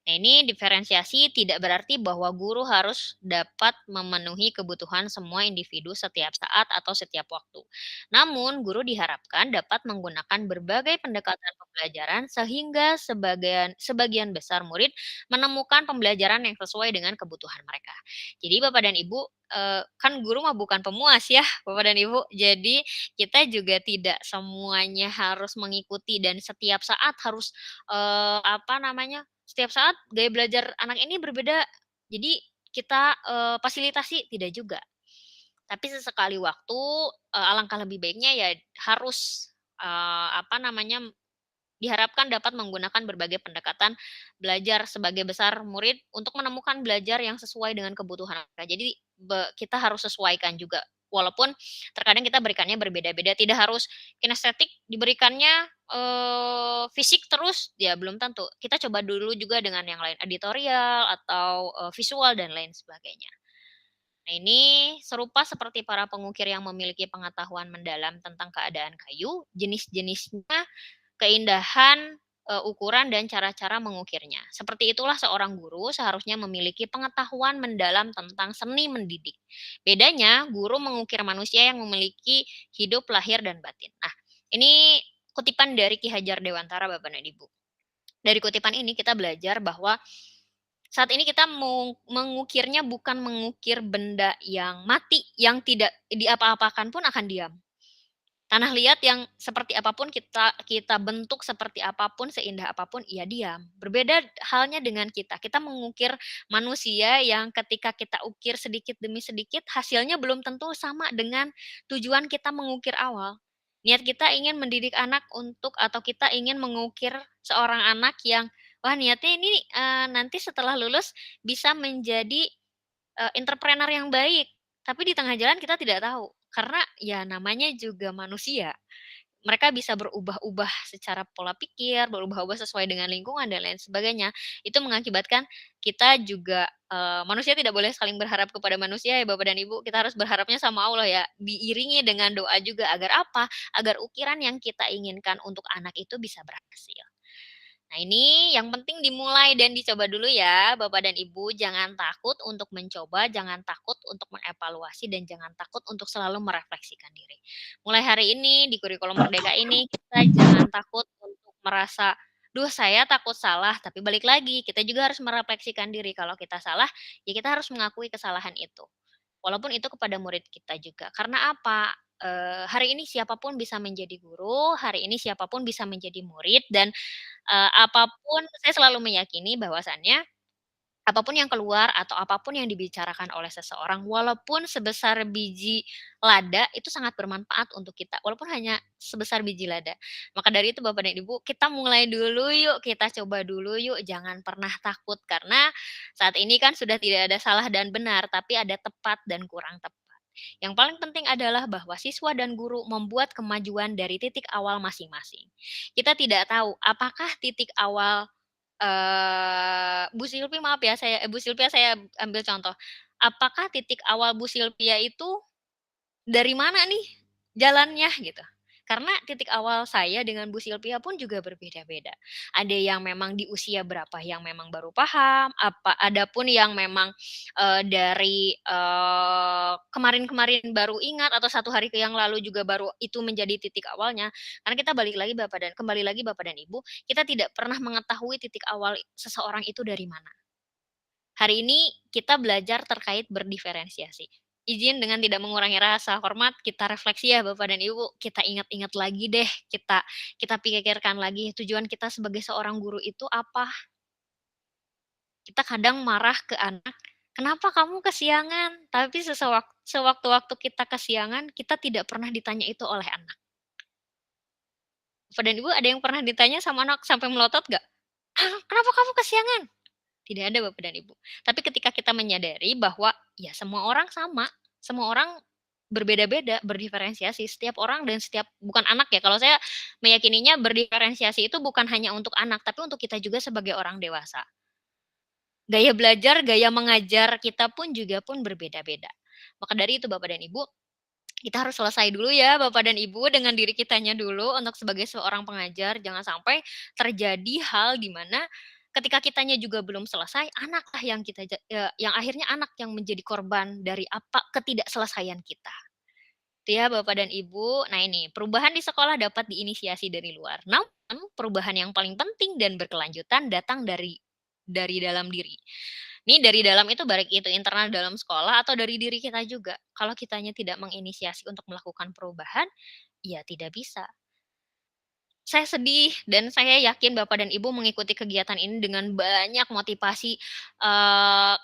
Nah, ini diferensiasi tidak berarti bahwa guru harus dapat memenuhi kebutuhan semua individu setiap saat atau setiap waktu. Namun, guru diharapkan dapat menggunakan berbagai pendekatan pembelajaran sehingga sebagian besar murid menemukan pembelajaran yang sesuai dengan kebutuhan mereka. Jadi Bapak dan Ibu, kan guru mah bukan pemuas ya Bapak dan Ibu. Jadi kita juga tidak semuanya harus mengikuti dan setiap saat harus, apa namanya, setiap saat gaya belajar anak ini berbeda, jadi kita, fasilitasi tidak juga. Tapi sesekali waktu, alangkah lebih baiknya ya harus, apa namanya, diharapkan dapat menggunakan berbagai pendekatan belajar sebagai besar murid untuk menemukan belajar yang sesuai dengan kebutuhan mereka. Jadi kita harus sesuaikan juga, walaupun terkadang kita berikannya berbeda-beda, tidak harus kinestetik diberikannya, fisik terus, ya belum tentu. Kita coba dulu juga dengan yang lain, editorial atau, visual dan lain sebagainya. Nah, ini serupa seperti para pengukir yang memiliki pengetahuan mendalam tentang keadaan kayu, jenis-jenisnya, keindahan, ukuran dan cara-cara mengukirnya. Seperti itulah seorang guru seharusnya memiliki pengetahuan mendalam tentang seni mendidik. Bedanya, guru mengukir manusia yang memiliki hidup, lahir, dan batin. Nah, ini kutipan dari Ki Hajar Dewantara, Bapak dan Ibu. Dari kutipan ini kita belajar bahwa saat ini kita mengukirnya bukan mengukir benda yang mati, yang tidak diapa-apakan pun akan diam. Tanah liat yang seperti apapun kita kita bentuk seperti apapun, seindah apapun, ia diam. Berbeda halnya dengan kita. Kita mengukir manusia yang ketika kita ukir sedikit demi sedikit, hasilnya belum tentu sama dengan tujuan kita mengukir awal. Niat kita ingin mendidik anak untuk atau kita ingin mengukir seorang anak yang, wah niatnya ini, nanti setelah lulus bisa menjadi entrepreneur yang baik, tapi di tengah jalan kita tidak tahu, karena ya namanya juga manusia. Mereka bisa berubah-ubah secara pola pikir, berubah-ubah sesuai dengan lingkungan dan lain sebagainya. Itu mengakibatkan kita juga, manusia tidak boleh saling berharap kepada manusia ya Bapak dan Ibu, kita harus berharapnya sama Allah ya, diiringi dengan doa juga agar apa, agar ukiran yang kita inginkan untuk anak itu bisa berhasil. Nah, ini yang penting dimulai dan dicoba dulu ya, Bapak dan Ibu. Jangan takut untuk mencoba, jangan takut untuk mengevaluasi, dan jangan takut untuk selalu merefleksikan diri. Mulai hari ini di kurikulum Merdeka ini, kita jangan takut untuk merasa, duh saya takut salah, tapi balik lagi, kita juga harus merefleksikan diri. Kalau kita salah, ya kita harus mengakui kesalahan itu. Walaupun itu kepada murid kita juga. Karena apa? Hari ini siapapun bisa menjadi guru, hari ini siapapun bisa menjadi murid, dan apapun saya selalu meyakini bahwasannya, apapun yang keluar atau apapun yang dibicarakan oleh seseorang, walaupun sebesar biji lada, itu sangat bermanfaat untuk kita, walaupun hanya sebesar biji lada. Maka dari itu Bapak dan Ibu, kita mulai dulu yuk, kita coba dulu yuk, jangan pernah takut, karena saat ini kan sudah tidak ada salah dan benar, tapi ada tepat dan kurang tepat. Yang paling penting adalah bahwa siswa dan guru membuat kemajuan dari titik awal masing-masing. Kita tidak tahu apakah titik awal Bu Silvi maaf ya Bu Silvia saya ambil contoh, apakah titik awal Bu Silvia itu dari mana nih jalannya gitu. Karena titik awal saya dengan Bu Silvia pun juga berbeda-beda. Ada yang memang di usia berapa yang memang baru paham, ada pun yang memang dari kemarin-kemarin baru ingat atau 1 hari yang lalu juga baru itu menjadi titik awalnya. Karena kita kembali lagi Bapak dan Ibu, kita tidak pernah mengetahui titik awal seseorang itu dari mana. Hari ini kita belajar terkait berdiferensiasi. Izin dengan tidak mengurangi rasa hormat, kita refleksi ya Bapak dan Ibu, kita ingat-ingat lagi deh, kita pikirkan lagi tujuan kita sebagai seorang guru itu apa. Kita kadang marah ke anak, "Kenapa kamu kesiangan?" Tapi sewaktu-waktu kita kesiangan, kita tidak pernah ditanya itu oleh anak. Bapak dan Ibu ada yang pernah ditanya sama anak sampai melotot nggak? "Ah, kenapa kamu kesiangan?" Tidak ada Bapak dan Ibu. Tapi ketika kita menyadari bahwa ya semua orang sama, semua orang berbeda-beda, berdiferensiasi, setiap orang dan bukan anak ya, kalau saya meyakininya berdiferensiasi itu bukan hanya untuk anak, tapi untuk kita juga sebagai orang dewasa. Gaya belajar, gaya mengajar kita pun berbeda-beda. Maka dari itu Bapak dan Ibu, kita harus selesai dulu ya Bapak dan Ibu dengan diri kitanya dulu untuk sebagai seorang pengajar, jangan sampai terjadi hal di mana ketika kitanya juga belum selesai, anaklah yang akhirnya anak yang menjadi korban dari ketidakselesaian kita. Itu ya Bapak dan Ibu. Nah ini, perubahan di sekolah dapat diinisiasi dari luar. Namun, perubahan yang paling penting dan berkelanjutan datang dari dalam diri. Ini dari dalam itu baik itu internal dalam sekolah atau dari diri kita juga. Kalau kitanya tidak menginisiasi untuk melakukan perubahan, ya tidak bisa. Saya sedih dan saya yakin Bapak dan Ibu mengikuti kegiatan ini dengan banyak motivasi,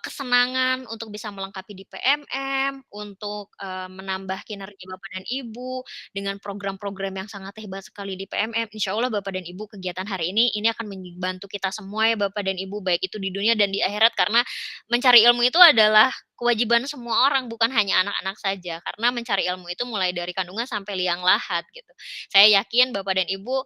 kesenangan untuk bisa melengkapi di PMM, untuk, menambah kinerja Bapak dan Ibu dengan program-program yang sangat hebat sekali di PMM. Insya Allah Bapak dan Ibu kegiatan hari ini akan membantu kita semua ya Bapak dan Ibu, baik itu di dunia dan di akhirat karena mencari ilmu itu adalah kewajiban semua orang, bukan hanya anak-anak saja. Karena mencari ilmu itu mulai dari kandungan sampai liang lahat gitu. Saya yakin Bapak dan Ibu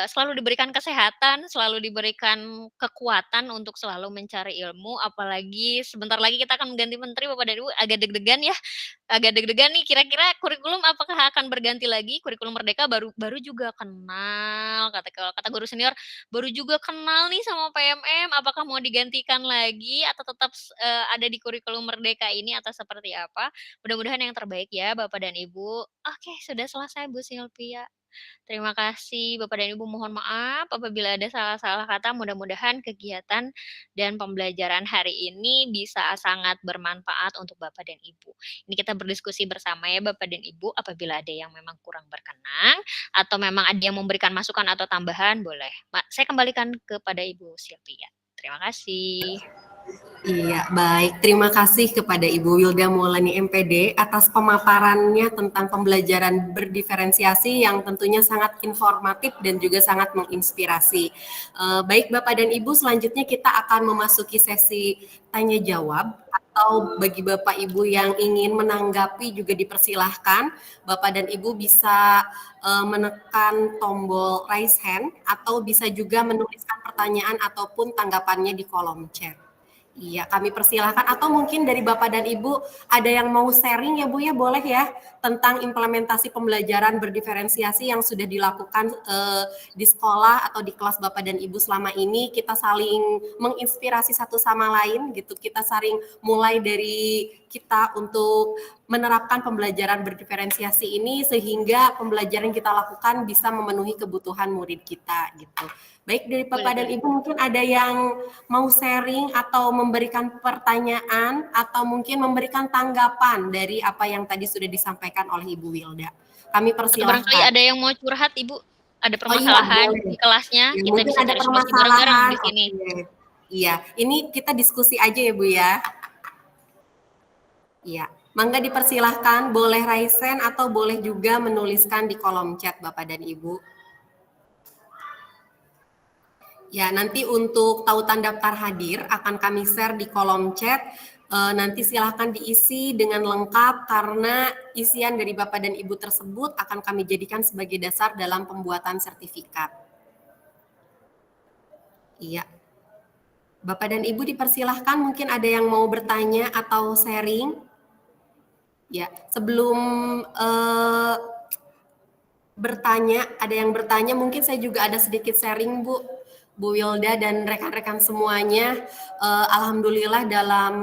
selalu diberikan kesehatan, selalu diberikan kekuatan untuk selalu mencari ilmu, apalagi sebentar lagi kita akan mengganti menteri Bapak dan Ibu, agak deg-degan nih kira-kira kurikulum apakah akan berganti lagi, kurikulum Merdeka baru juga kenal, kata guru senior, "Baru juga kenal nih sama PMM, apakah mau digantikan lagi atau tetap ada di kurikulum Merdeka ini atau seperti apa?" Mudah-mudahan yang terbaik ya Bapak dan Ibu. Oke, sudah selesai Bu Silvia. Terima kasih Bapak dan Ibu, mohon maaf apabila ada salah-salah kata, mudah-mudahan kegiatan dan pembelajaran hari ini bisa sangat bermanfaat untuk Bapak dan Ibu. Ini kita berdiskusi bersama ya Bapak dan Ibu, apabila ada yang memang kurang berkenan, atau memang ada yang memberikan masukan atau tambahan, boleh. Saya kembalikan kepada Ibu Silvia. Terima kasih. Iya, baik. Terima kasih kepada Ibu Wilda Maulani MPD atas pemaparannya tentang pembelajaran berdiferensiasi yang tentunya sangat informatif dan juga sangat menginspirasi. Baik Bapak dan Ibu, selanjutnya kita akan memasuki sesi tanya jawab atau bagi Bapak Ibu yang ingin menanggapi juga dipersilahkan. Bapak dan Ibu bisa menekan tombol raise hand atau bisa juga menuliskan pertanyaan ataupun tanggapannya di kolom chat. Iya, kami persilahkan atau mungkin dari Bapak dan Ibu ada yang mau sharing ya Bu ya, boleh ya tentang implementasi pembelajaran berdiferensiasi yang sudah dilakukan di sekolah atau di kelas Bapak dan Ibu selama ini. Kita saling menginspirasi satu sama lain gitu, kita saling mulai dari kita untuk menerapkan pembelajaran berdiferensiasi ini sehingga pembelajaran yang kita lakukan bisa memenuhi kebutuhan murid kita gitu. Baik dari Bapak dan Ibu mungkin ada yang mau sharing atau memberikan pertanyaan atau mungkin memberikan tanggapan dari apa yang tadi sudah disampaikan oleh Ibu Wilda. Kami persilahkan. Barangkali ada yang mau curhat Ibu, ada permasalahan di kelasnya, ya, kita bisa ada diskusi bareng-bareng di sini. Okay. Iya, ini kita diskusi aja ya Bu ya. Iya, mangga dipersilahkan, boleh raise hand atau boleh juga menuliskan di kolom chat Bapak dan Ibu. Ya, nanti untuk tautan daftar hadir akan kami share di kolom chat. Nanti silahkan diisi dengan lengkap karena isian dari Bapak dan Ibu tersebut akan kami jadikan sebagai dasar dalam pembuatan sertifikat. Iya. Bapak dan Ibu dipersilahkan, mungkin ada yang mau bertanya atau sharing. Ya, sebelum bertanya, ada yang bertanya, mungkin saya juga ada sedikit sharing, Bu Wilda dan rekan-rekan semuanya. Alhamdulillah dalam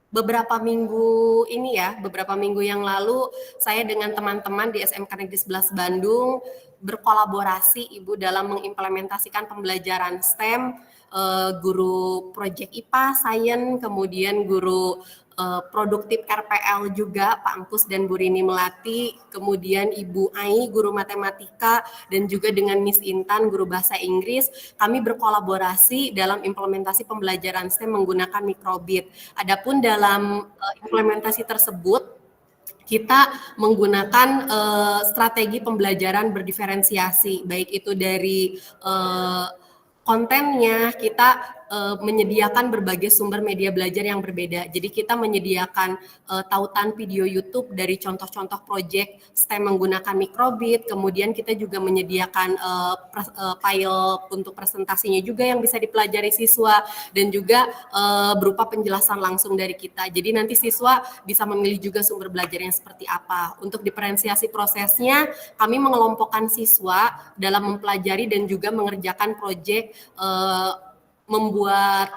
beberapa minggu ini ya, beberapa minggu yang lalu saya dengan teman-teman di SMK Negeri 11 Bandung berkolaborasi Ibu dalam mengimplementasikan pembelajaran STEM, guru proyek IPA, Sains, kemudian guru produktif RPL juga Pak Angkus dan Bu Rini Melati, kemudian Ibu Ai guru matematika dan juga dengan Miss Intan guru bahasa Inggris. Kami berkolaborasi dalam implementasi pembelajaran STEM menggunakan mikrobit. Adapun dalam implementasi tersebut kita menggunakan strategi pembelajaran berdiferensiasi, baik itu dari kontennya, kita menyediakan berbagai sumber media belajar yang berbeda. Jadi kita menyediakan tautan video YouTube dari contoh-contoh proyek STEM menggunakan mikrobit, kemudian kita juga menyediakan file untuk presentasinya juga yang bisa dipelajari siswa, dan juga berupa penjelasan langsung dari kita. Jadi nanti siswa bisa memilih juga sumber belajarnya seperti apa. Untuk diferensiasi prosesnya, kami mengelompokkan siswa dalam mempelajari dan juga mengerjakan proyek membuat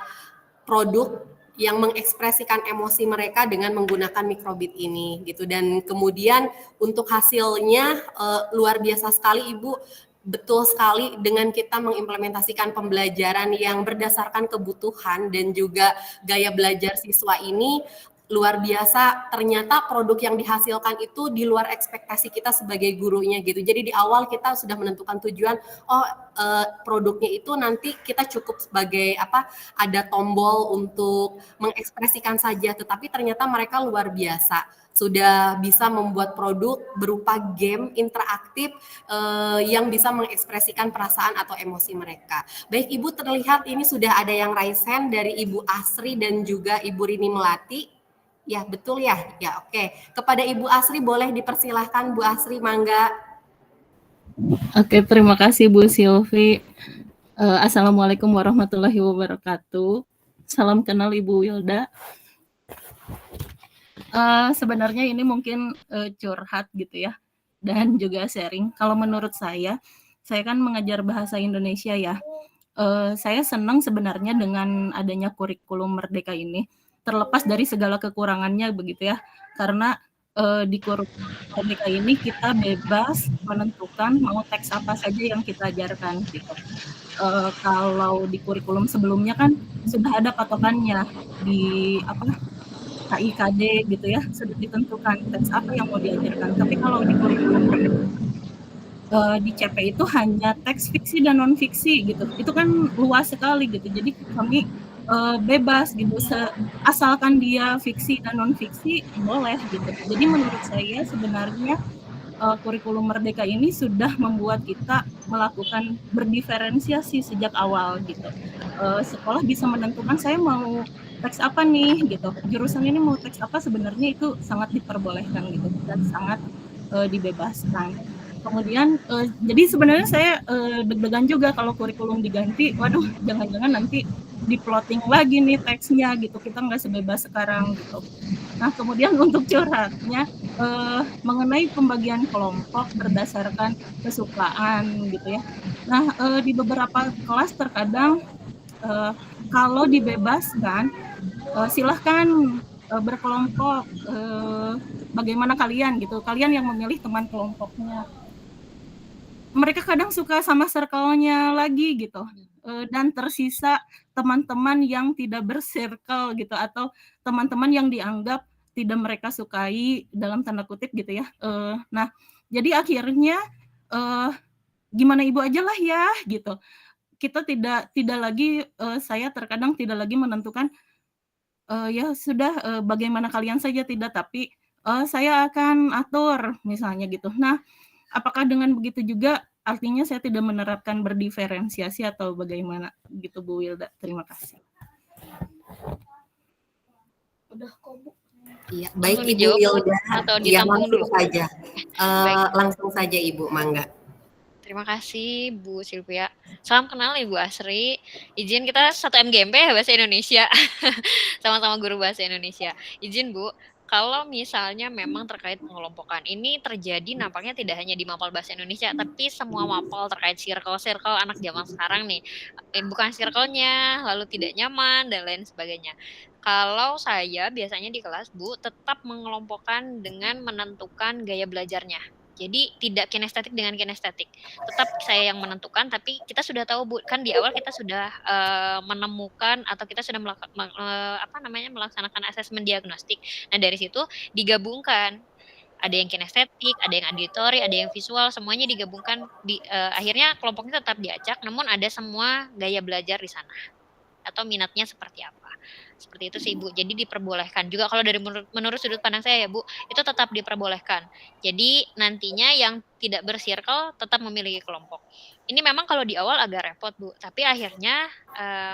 produk yang mengekspresikan emosi mereka dengan menggunakan mikrobit ini gitu. Dan kemudian untuk hasilnya luar biasa sekali Ibu, betul sekali dengan kita mengimplementasikan pembelajaran yang berdasarkan kebutuhan dan juga gaya belajar siswa ini. Luar biasa, ternyata produk yang dihasilkan itu di luar ekspektasi kita sebagai gurunya gitu. Jadi di awal kita sudah menentukan tujuan, produknya itu nanti kita cukup sebagai ada tombol untuk mengekspresikan saja, tetapi ternyata mereka luar biasa. Sudah bisa membuat produk berupa game interaktif yang bisa mengekspresikan perasaan atau emosi mereka. Baik Ibu, terlihat ini sudah ada yang raise hand dari Ibu Asri dan juga Ibu Rini Melati. Ya, betul ya? Ya, oke. Kepada Ibu Asri boleh dipersilahkan, Bu Asri, mangga. Oke, terima kasih Bu Silvi. Assalamualaikum warahmatullahi wabarakatuh. Salam kenal Ibu Wilda. Sebenarnya ini mungkin curhat gitu ya, dan juga sharing. Kalau menurut saya kan mengajar bahasa Indonesia ya. Saya senang sebenarnya dengan adanya kurikulum Merdeka ini, terlepas dari segala kekurangannya begitu ya, karena di kurikulum Merdeka ini kita bebas menentukan mau teks apa saja yang kita ajarkan gitu. Kalau di kurikulum sebelumnya kan sudah ada patokannya di KIKD gitu ya, sudah ditentukan teks apa yang mau diajarkan. Tapi kalau di kurikulum di CP itu hanya teks fiksi dan non fiksi gitu. Itu kan luas sekali gitu. Jadi kami bebas gitu, asalkan dia fiksi dan non fiksi boleh gitu. Jadi menurut saya sebenarnya kurikulum Merdeka ini sudah membuat kita melakukan berdiferensiasi sejak awal gitu. Sekolah bisa menentukan saya mau teks apa nih gitu. Jurusan ini mau teks apa, sebenarnya itu sangat diperbolehkan gitu dan sangat dibebaskan. Kemudian jadi sebenarnya saya deg-degan juga kalau kurikulum diganti. Waduh, jangan-jangan nanti di-plotting lagi nih teksnya gitu. Kita nggak sebebas sekarang gitu. Nah, kemudian untuk curhatnya mengenai pembagian kelompok berdasarkan kesukaan gitu ya. Nah, di beberapa kelas terkadang kalau dibebaskan silahkan berkelompok, bagaimana kalian gitu. Kalian yang memilih teman kelompoknya. Mereka kadang suka sama circle-nya lagi gitu, dan tersisa teman-teman yang tidak bersirkel gitu, atau teman-teman yang dianggap tidak mereka sukai dalam tanda kutip gitu ya. Nah, jadi akhirnya gimana ibu aja lah ya gitu. Kita tidak lagi, saya terkadang tidak lagi menentukan ya sudah bagaimana kalian saja, tidak, tapi saya akan atur misalnya gitu. Nah, apakah dengan begitu juga artinya saya tidak menerapkan berdiferensiasi atau bagaimana gitu Bu Wilda? Terima kasih. Udah kok Bu. Iya, baik Ibu Wilda. Atau Iya, ditampung langsung dulu saja. Langsung saja Ibu, mangga. Terima kasih Bu Sylvia. Salam kenal Ibu Asri. Izin kita satu MGMP ya bahasa Indonesia. Sama-sama guru bahasa Indonesia. Izin Bu, kalau misalnya memang terkait pengelompokan, ini terjadi nampaknya tidak hanya di mapel bahasa Indonesia, tapi semua mapel terkait circle-circle anak zaman sekarang nih. Bukan circle-nya, lalu tidak nyaman, dan lain sebagainya. Kalau saya biasanya di kelas, Bu, tetap mengelompokkan dengan menentukan gaya belajarnya. Jadi tidak kinestetik dengan kinestetik. Tetap saya yang menentukan, tapi kita sudah tahu Bu, kan di awal kita sudah menemukan atau kita sudah melaksanakan asesmen diagnostik. Nah dari situ digabungkan. Ada yang kinestetik, ada yang auditori, ada yang visual, semuanya digabungkan. Akhirnya kelompoknya tetap diacak, namun ada semua gaya belajar di sana atau minatnya seperti apa. Seperti itu sih Bu. Jadi diperbolehkan juga kalau dari menurut sudut pandang saya ya Bu, itu tetap diperbolehkan. Jadi nantinya yang tidak bersirkel tetap memiliki kelompok. Ini memang kalau di awal agak repot Bu, tapi akhirnya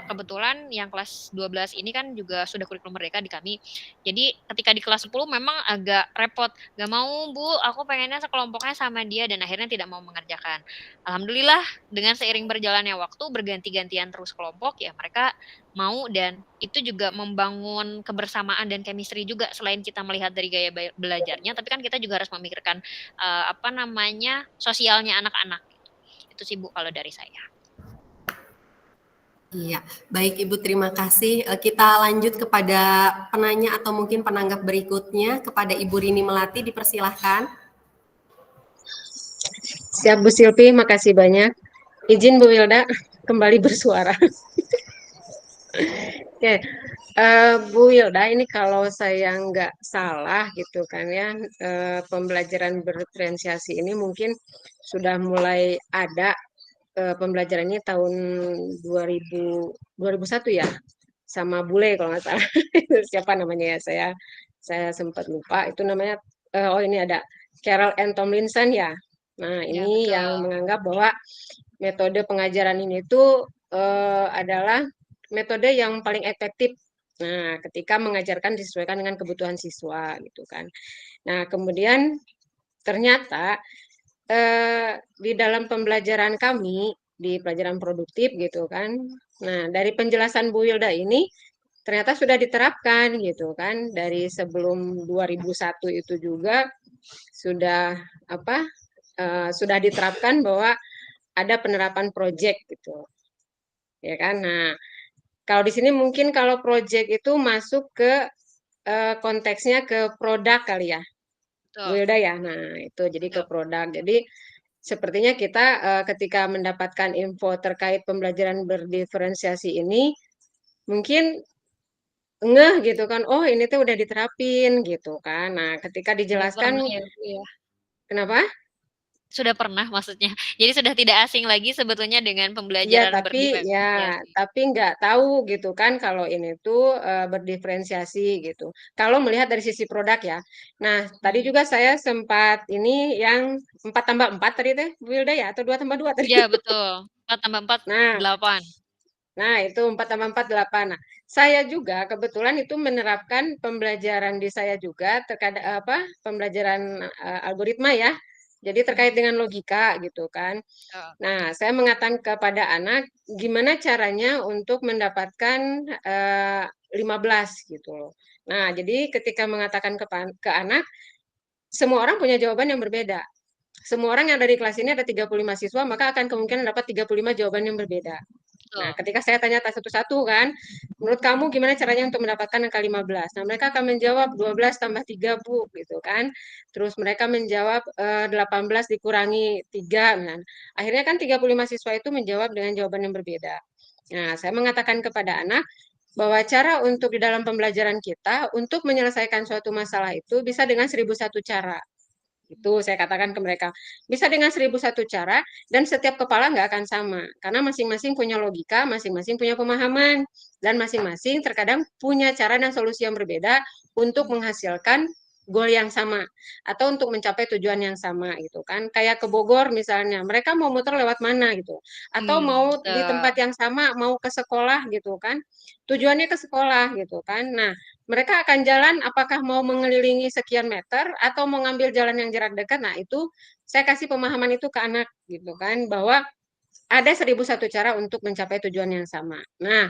kebetulan yang kelas 12 ini kan juga sudah kurikulum merdeka di kami. Jadi ketika di kelas 10 memang agak repot. Gak mau Bu, aku pengennya sekelompoknya sama dia dan akhirnya tidak mau mengerjakan. Alhamdulillah dengan seiring berjalannya waktu berganti-gantian terus kelompok ya mereka mau dan itu juga membangun kebersamaan dan chemistry juga selain kita melihat dari gaya belajarnya tapi kan kita juga harus memikirkan sosialnya anak-anak. Itu sih Bu kalau dari saya. Iya, baik Ibu, terima kasih. Kita lanjut kepada penanya atau mungkin penanggap berikutnya kepada Ibu Rini Melati, dipersilahkan. Siap Bu Silvi, makasih banyak. Izin Bu Wilda kembali bersuara. Oke, Bu Wilda, ini kalau saya nggak salah gitu kan ya, pembelajaran berdiferensiasi ini mungkin sudah mulai ada pembelajarannya tahun 2001 ya, sama bule kalau nggak salah. Siapa namanya ya, saya sempat lupa. Itu namanya, oh ini ada Carol Ann Tomlinson ya. Nah Ya, ini betul. yang menganggap bahwa metode pengajaran ini tuh adalah metode yang paling efektif. Nah, ketika mengajarkan disesuaikan dengan kebutuhan siswa gitu kan. Nah, kemudian ternyata di dalam pembelajaran kami di pelajaran produktif gitu kan. Nah, dari penjelasan Bu Wilda ini ternyata sudah diterapkan gitu kan. Dari sebelum 2001 itu juga sudah sudah diterapkan bahwa ada penerapan proyek gitu. Ya kan? Nah, kalau di sini mungkin kalau proyek itu masuk ke konteksnya ke produk kali ya. Bu Betul. Wilda ya. Nah, itu jadi ke produk. Jadi sepertinya kita ketika mendapatkan info terkait pembelajaran berdiferensiasi ini mungkin ngeh gitu kan, oh ini tuh udah diterapin gitu kan. Nah, ketika Sudah pernah dijelaskan, ya Bu ya? kenapa? Sudah pernah maksudnya. Jadi sudah tidak asing lagi sebetulnya dengan Iya, pembelajaran berdiferensiasi. tapi nggak tahu gitu kan kalau ini tuh berdiferensiasi gitu. Kalau melihat dari sisi produk ya. Nah, tadi juga saya sempat ini yang 4+4 tadi teh, Bu Wilda ya, atau 2+2 tadi. Iya betul, 4 tambah 4, Nah, 8. Nah, itu 4+4, 8. Nah, saya juga kebetulan itu menerapkan pembelajaran di saya juga terkadang pembelajaran algoritma ya. Jadi terkait dengan logika gitu kan. Betul. Nah, saya mengatakan kepada anak gimana caranya untuk mendapatkan 15 gitu loh. Nah, jadi ketika mengatakan ke anak, semua orang punya jawaban yang berbeda. Semua orang yang ada di kelas ini ada 35 siswa, maka akan kemungkinan dapat 35 jawaban yang berbeda. Nah, Betul. ketika saya tanya satu-satu kan, menurut kamu gimana caranya untuk mendapatkan angka 15? Nah, mereka akan menjawab 12 tambah 3, Bu, gitu kan. Terus mereka menjawab 18 dikurangi 3. Nah, akhirnya kan 35 siswa itu menjawab dengan jawaban yang berbeda. Nah, saya mengatakan kepada anak bahwa cara untuk di dalam pembelajaran kita untuk menyelesaikan suatu masalah itu bisa dengan 1001 cara. Itu saya katakan ke mereka. Bisa dengan 1001 cara dan setiap kepala nggak akan sama. Karena masing-masing punya logika, masing-masing punya pemahaman. Dan masing-masing terkadang punya cara dan solusi yang berbeda untuk menghasilkan goal yang sama. Atau untuk mencapai tujuan yang sama gitu kan. Kayak ke Bogor misalnya, mereka mau muter lewat mana gitu. Atau mau di tempat Betul. yang sama, mau ke sekolah gitu kan. Tujuannya ke sekolah gitu kan. Nah, mereka akan jalan apakah mau mengelilingi sekian meter atau mau ngambil jalan yang jarak dekat. Nah, itu saya kasih pemahaman itu ke anak gitu kan, bahwa ada 1001 cara untuk mencapai tujuan yang sama. Nah,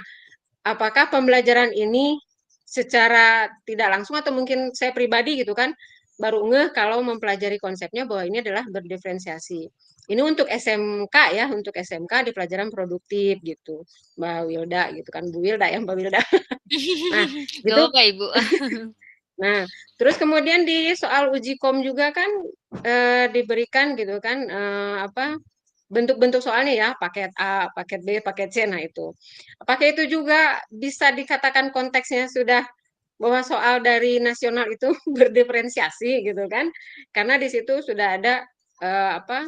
apakah pembelajaran ini secara tidak langsung atau mungkin saya pribadi gitu kan, baru ngeh kalau mempelajari konsepnya bahwa ini adalah berdiferensiasi. Ini untuk SMK ya, untuk SMK di pelajaran produktif gitu, Mbak Wilda gitu kan, Bu Wilda ya, Mbak Wilda. Nah, Gak gitu. apa-apa Ibu. Nah, terus kemudian di soal uji kom juga kan diberikan gitu kan apa bentuk-bentuk soalnya ya, paket A, paket B, paket C. Nah, itu. Apakah itu juga bisa dikatakan konteksnya sudah bahwa soal dari nasional itu berdiferensiasi gitu kan? Karena di situ sudah ada apa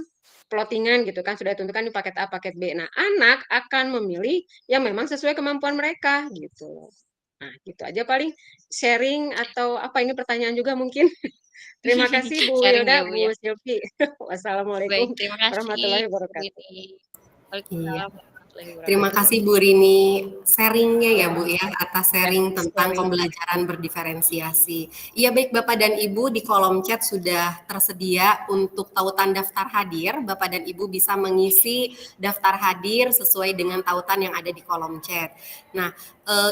plottingan gitu kan, sudah ditentukan di paket A, paket B. Nah, anak akan memilih yang memang sesuai kemampuan mereka gitu. Nah, gitu aja paling sharing atau apa ini pertanyaan juga mungkin. Terima kasih Bu Sharing ya Wilda, Bu Bu ya. Silvi. Wassalamualaikum Baik, terima kasih warahmatullahi Bu wabarakatuh. Rini. Iya. Waalaikumsalam warahmatullahi Terima wabarakatuh. kasih Bu Rini sharingnya ya Bu ya, atas sharing tentang Sharing. pembelajaran berdiferensiasi. Iya baik Bapak dan Ibu, di kolom chat sudah tersedia untuk tautan daftar hadir. Bapak dan Ibu bisa mengisi daftar hadir sesuai dengan tautan yang ada di kolom chat. Nah,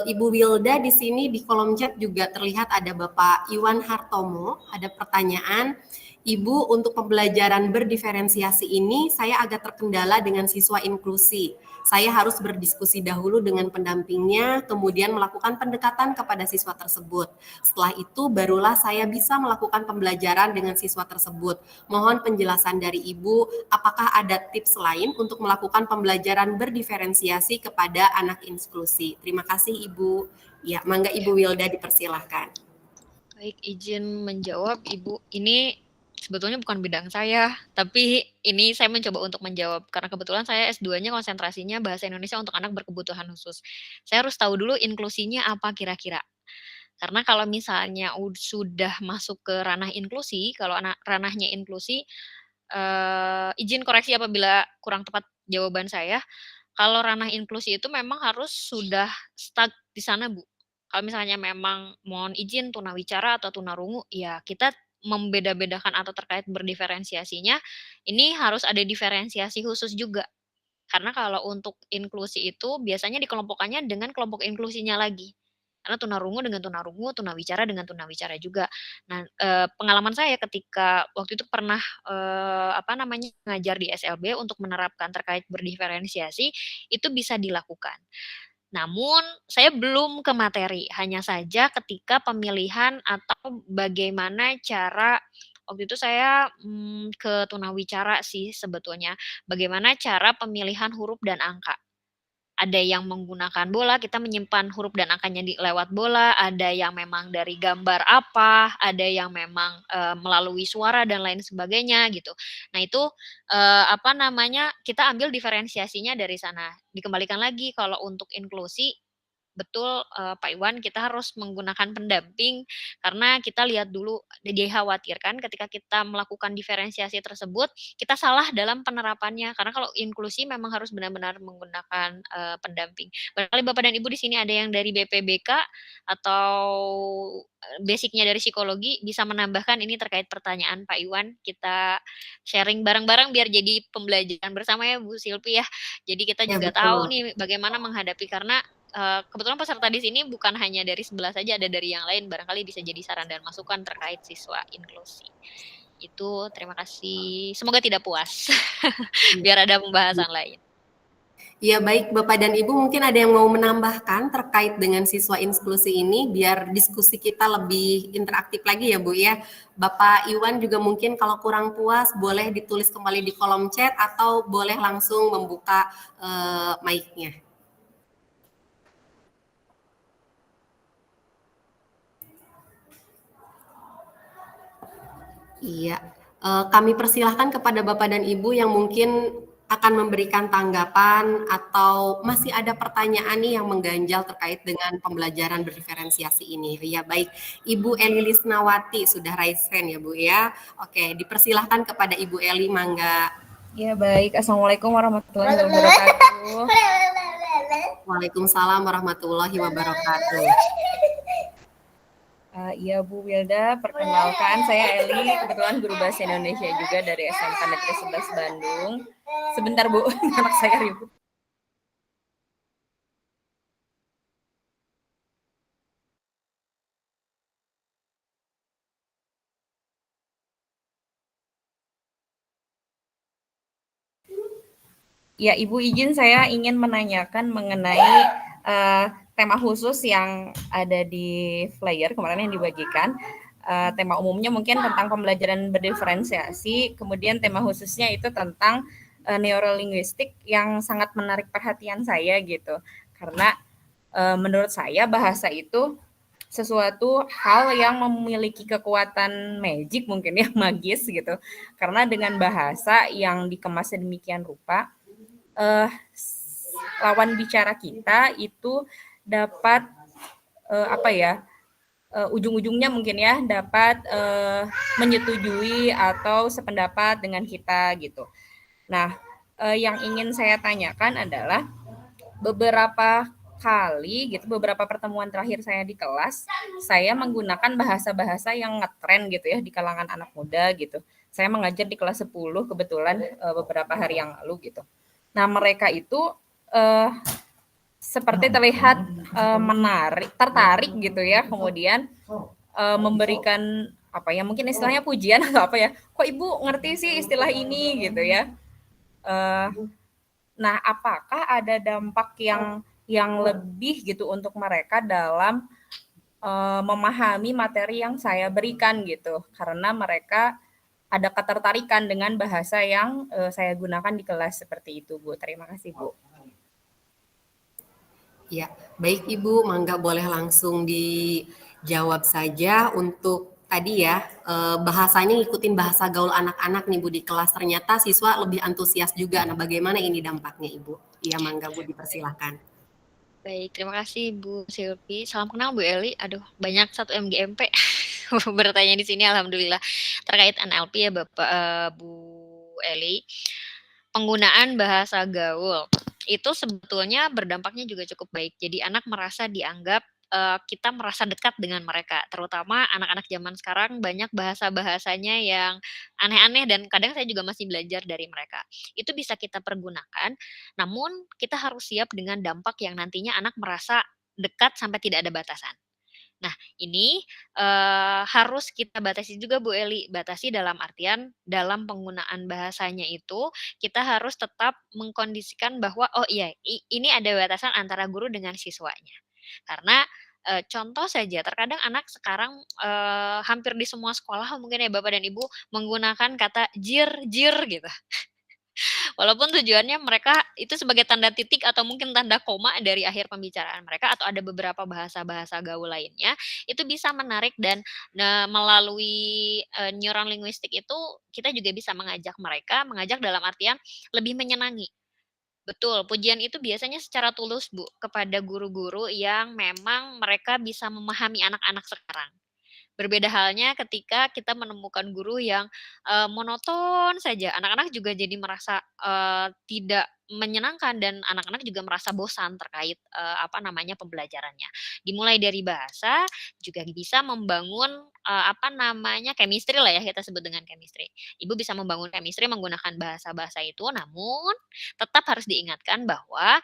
Ibu Wilda di sini di kolom chat juga terlihat ada Bapak Iwan Hartomo, ada pertanyaan. Ibu, untuk pembelajaran berdiferensiasi ini saya agak terkendala dengan siswa inklusi. Saya harus berdiskusi dahulu dengan pendampingnya, kemudian melakukan pendekatan kepada siswa tersebut. Setelah itu barulah saya bisa melakukan pembelajaran dengan siswa tersebut. Mohon penjelasan dari Ibu, apakah ada tips lain untuk melakukan pembelajaran berdiferensiasi kepada anak inklusi? Terima kasih Ibu. Ya, mangga Ibu Wilda dipersilahkan. Baik, izin menjawab Ibu. Ini sebetulnya bukan bidang saya, tapi ini saya mencoba untuk menjawab karena kebetulan saya S2-nya konsentrasinya bahasa Indonesia untuk anak berkebutuhan khusus. Saya harus tahu dulu inklusinya apa kira-kira. Karena kalau misalnya sudah masuk ke ranah inklusi, kalau ranahnya inklusi, izin koreksi apabila kurang tepat jawaban saya. Kalau ranah inklusi itu memang harus sudah stuck di sana, Bu. Kalau misalnya memang mohon izin tunawicara atau tunarungu, ya kita membeda-bedakan atau terkait berdiferensiasinya, ini harus ada diferensiasi khusus juga. Karena kalau untuk inklusi itu biasanya dikelompokkannya dengan kelompok inklusinya lagi. Karena tunarungu dengan tunarungu, tunawicara dengan tunawicara juga. Nah, pengalaman saya ketika waktu itu pernah, ngajar di SLB untuk menerapkan terkait berdiferensiasi, itu bisa dilakukan. Namun saya belum ke materi, hanya saja ketika pemilihan atau bagaimana cara waktu itu saya, ke tunawicara sih sebetulnya, bagaimana cara pemilihan huruf dan angka. Ada yang menggunakan bola, kita menyimpan huruf dan angkanya lewat bola, ada yang memang dari gambar apa, ada yang memang, melalui suara dan lain sebagainya gitu. Nah itu, kita ambil diferensiasinya dari sana. Dikembalikan lagi kalau untuk inklusi, betul, Pak Iwan, kita harus menggunakan pendamping karena kita lihat dulu, dikhawatirkan ketika kita melakukan diferensiasi tersebut, kita salah dalam penerapannya. Karena kalau inklusi memang harus benar-benar menggunakan, pendamping. Barangkali Bapak dan Ibu di sini ada yang dari BPBK atau, basic-nya dari psikologi, bisa menambahkan ini terkait pertanyaan Pak Iwan. Kita sharing bareng-bareng biar jadi pembelajaran bersama ya Bu Silvi ya. Jadi kita Ya, juga betul. tahu nih bagaimana menghadapi karena kebetulan peserta di sini bukan hanya dari sebelah saja, ada dari yang lain, barangkali bisa jadi saran dan masukan terkait siswa inklusi. Itu, terima kasih. Semoga tidak puas, biar ada pembahasan lain. Ya baik Bapak dan Ibu, mungkin ada yang mau menambahkan terkait dengan siswa inklusi ini biar diskusi kita lebih interaktif lagi ya Bu ya. Bapak Iwan juga mungkin kalau kurang puas boleh ditulis kembali di kolom chat atau boleh langsung membuka mic-nya. Iya, kami persilahkan kepada Bapak dan Ibu yang mungkin akan memberikan tanggapan atau masih ada pertanyaan nih yang mengganjal terkait dengan pembelajaran berdiferensiasi ini. Ya baik, Ibu Eli Lisnawati sudah raise hand ya Bu ya. Oke, dipersilahkan kepada Ibu Eli, mangga. Ya baik, Assalamualaikum warahmatullahi wabarakatuh. Waalaikumsalam warahmatullahi wabarakatuh. Iya Bu Wilda, perkenalkan saya Eli, kebetulan guru bahasa Indonesia juga dari SMK Negeri 11 Bandung. Sebentar Bu, anak saya ribut. Ya, Ibu izin saya ingin menanyakan mengenai tema khusus yang ada di flyer kemarin yang dibagikan. Tema umumnya mungkin tentang pembelajaran berdiferensiasi, kemudian tema khususnya itu tentang neurolinguistik yang sangat menarik perhatian saya gitu. Karena menurut saya bahasa itu sesuatu hal yang memiliki kekuatan magic mungkin ya, magis gitu. Karena dengan bahasa yang dikemas sedemikian rupa, lawan bicara kita itu dapat ujung-ujungnya mungkin ya dapat menyetujui atau sependapat dengan kita gitu. Nah, yang ingin saya tanyakan adalah beberapa kali gitu, beberapa pertemuan terakhir saya di kelas, saya menggunakan bahasa-bahasa yang ngetren gitu ya di kalangan anak muda gitu. Saya mengajar di kelas 10 kebetulan beberapa hari yang lalu gitu. Nah, mereka itu seperti terlihat tertarik gitu ya, kemudian memberikan apa ya, mungkin istilahnya pujian atau apa ya, kok Ibu ngerti sih istilah ini gitu ya. Nah, apakah ada dampak yang lebih gitu untuk mereka dalam memahami materi yang saya berikan gitu, karena mereka ada ketertarikan dengan bahasa yang saya gunakan di kelas seperti itu, Bu. Terima kasih, Bu. Ya, baik Ibu, mangga boleh langsung dijawab saja untuk tadi ya, bahasanya ngikutin bahasa gaul anak-anak nih Bu di kelas, ternyata siswa lebih antusias juga. Nah, bagaimana ini dampaknya Ibu? Iya, mangga Bu, dipersilahkan. Baik, terima kasih Bu Silvi. Salam kenal Bu Eli. Aduh, banyak satu MGMP bertanya di sini alhamdulillah. Terkait NLP ya Bapak Bu Eli. Penggunaan bahasa gaul itu sebetulnya berdampaknya juga cukup baik. Jadi anak merasa dianggap kita merasa dekat dengan mereka, terutama anak-anak zaman sekarang banyak bahasa-bahasanya yang aneh-aneh dan kadang saya juga masih belajar dari mereka. Itu bisa kita pergunakan, namun kita harus siap dengan dampak yang nantinya anak merasa dekat sampai tidak ada batasan. Nah, ini harus kita batasi juga Bu Eli, batasi dalam artian dalam penggunaan bahasanya itu kita harus tetap mengkondisikan bahwa, oh iya ini ada batasan antara guru dengan siswanya. Karena, contoh saja terkadang anak sekarang, hampir di semua sekolah mungkin ya Bapak dan Ibu menggunakan kata jir jir gitu. Walaupun tujuannya mereka itu sebagai tanda titik atau mungkin tanda koma dari akhir pembicaraan mereka atau ada beberapa bahasa-bahasa gaul lainnya, itu bisa menarik dan melalui neuron linguistik itu kita juga bisa mengajak dalam artian lebih menyenangi. Betul, pujian itu biasanya secara tulus Bu, kepada guru-guru yang memang mereka bisa memahami anak-anak sekarang. Berbeda halnya ketika kita menemukan guru yang, monoton saja, anak-anak juga jadi merasa, tidak menyenangkan dan anak-anak juga merasa bosan terkait, pembelajarannya. Dimulai dari bahasa, juga bisa membangun, chemistry lah ya, kita sebut dengan chemistry. Ibu bisa membangun chemistry menggunakan bahasa-bahasa itu, namun tetap harus diingatkan bahwa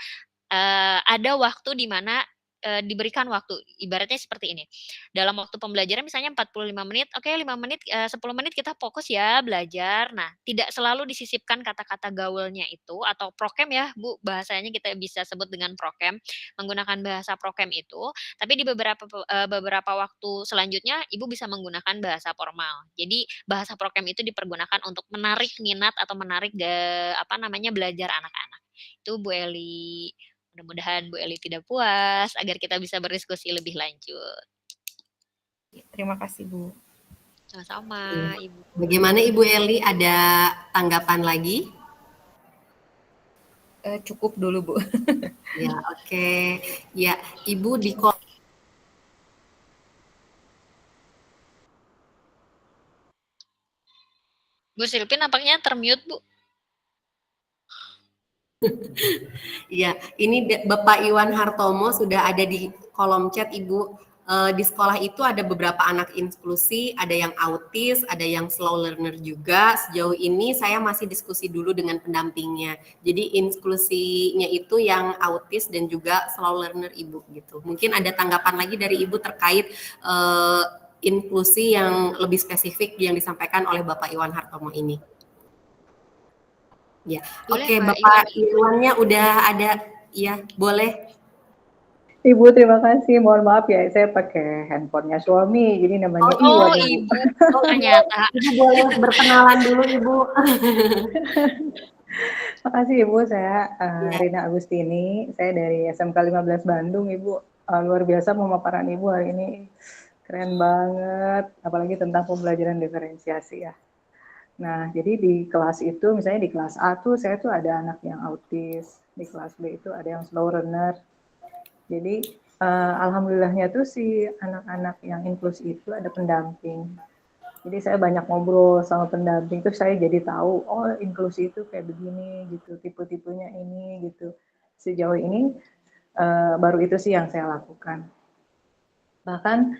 ada waktu di mana, diberikan waktu, ibaratnya seperti ini, dalam waktu pembelajaran misalnya 45 menit, oke 5 menit, 10 menit kita fokus ya belajar. Nah, tidak selalu disisipkan kata-kata gaulnya itu atau prokem ya Bu, bahasanya kita bisa sebut dengan prokem, menggunakan bahasa prokem itu, tapi di beberapa waktu selanjutnya Ibu bisa menggunakan bahasa formal. Jadi bahasa prokem itu dipergunakan untuk menarik minat atau menarik belajar anak-anak. Itu Bu Eli. Mudah-mudahan Bu Eli tidak puas, agar kita bisa berdiskusi lebih lanjut. Terima kasih, Bu. Sama-sama, Ibu. Bagaimana Ibu Eli, ada tanggapan lagi? Cukup dulu, Bu. Ya, oke. Ya, Ibu di Bu Silvi nampaknya termute, Bu. Iya, ini Bapak Iwan Hartomo sudah ada di kolom chat Ibu. Di sekolah itu ada beberapa anak inklusi, ada yang autis, ada yang slow learner juga. Sejauh ini saya masih diskusi dulu dengan pendampingnya. Jadi inklusinya itu yang autis dan juga slow learner Ibu gitu. Mungkin ada tanggapan lagi dari Ibu terkait inklusi yang lebih spesifik yang disampaikan oleh Bapak Iwan Hartomo ini. Ya, Boleh, oke, Pak Bapak Iwannya udah ada, ya boleh. Ibu, terima kasih. Mohon maaf ya, saya pakai handphonenya suami, jadi namanya Iwan. Ibu. Ternyata. Ibu boleh berkenalan dulu, Ibu. Makasih Ibu, saya Rina Agustini, saya dari SMK 15 Bandung, Ibu. Luar biasa pemaparan Ibu hari ini, keren banget, apalagi tentang pembelajaran diferensiasi ya. Nah, jadi di kelas itu, misalnya di kelas A tuh, saya tuh ada anak yang autis, di kelas B itu ada yang slow learner. Jadi, alhamdulillahnya tuh si anak-anak yang inklusi itu ada pendamping. Jadi saya banyak ngobrol sama pendamping, terus saya jadi tahu, oh inklusi itu kayak begini gitu, tipe-tipenya ini gitu. Sejauh ini baru itu sih yang saya lakukan. Bahkan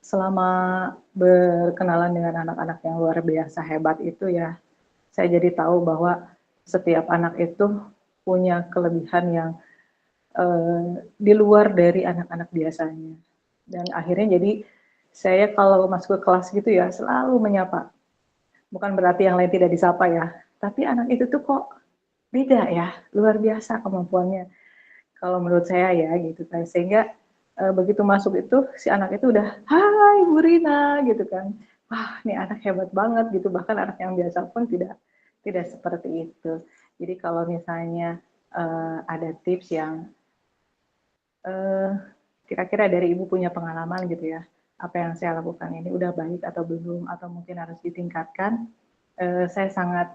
selama berkenalan dengan anak-anak yang luar biasa hebat itu ya, saya jadi tahu bahwa setiap anak itu punya kelebihan yang di luar dari anak-anak biasanya. Dan akhirnya jadi saya kalau masuk ke kelas gitu ya selalu menyapa. Bukan berarti yang lain tidak disapa ya, tapi anak itu tuh kok beda ya, luar biasa kemampuannya. Kalau menurut saya ya gitu kan. Sehingga begitu masuk itu si anak itu udah, "Hai Bu Rina," gitu kan. Wah, ini anak hebat banget gitu. Bahkan anak yang biasa pun tidak seperti itu. Jadi kalau misalnya ada tips yang kira-kira dari Ibu punya pengalaman gitu ya, apa yang saya lakukan ini udah baik atau belum, atau mungkin harus ditingkatkan, saya sangat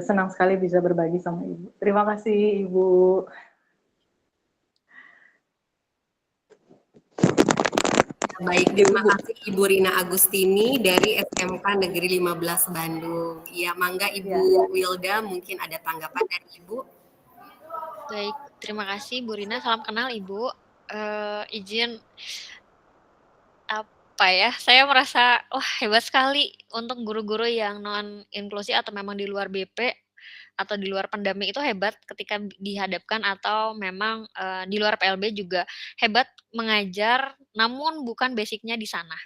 senang sekali bisa berbagi sama Ibu. Terima kasih Ibu. Baik, terima kasih Ibu Rina Agustini dari SMK Negeri 15 Bandung. Ya, mangga Ibu Wilda mungkin ada tanggapan dari Ibu. Baik, terima kasih Bu Rina. Salam kenal Ibu. Izin apa ya? Saya merasa wah hebat sekali untuk guru-guru yang non inklusi atau memang di luar BP atau di luar pendamping itu hebat ketika dihadapkan atau memang di luar PLB juga hebat mengajar, namun bukan basicnya di sana.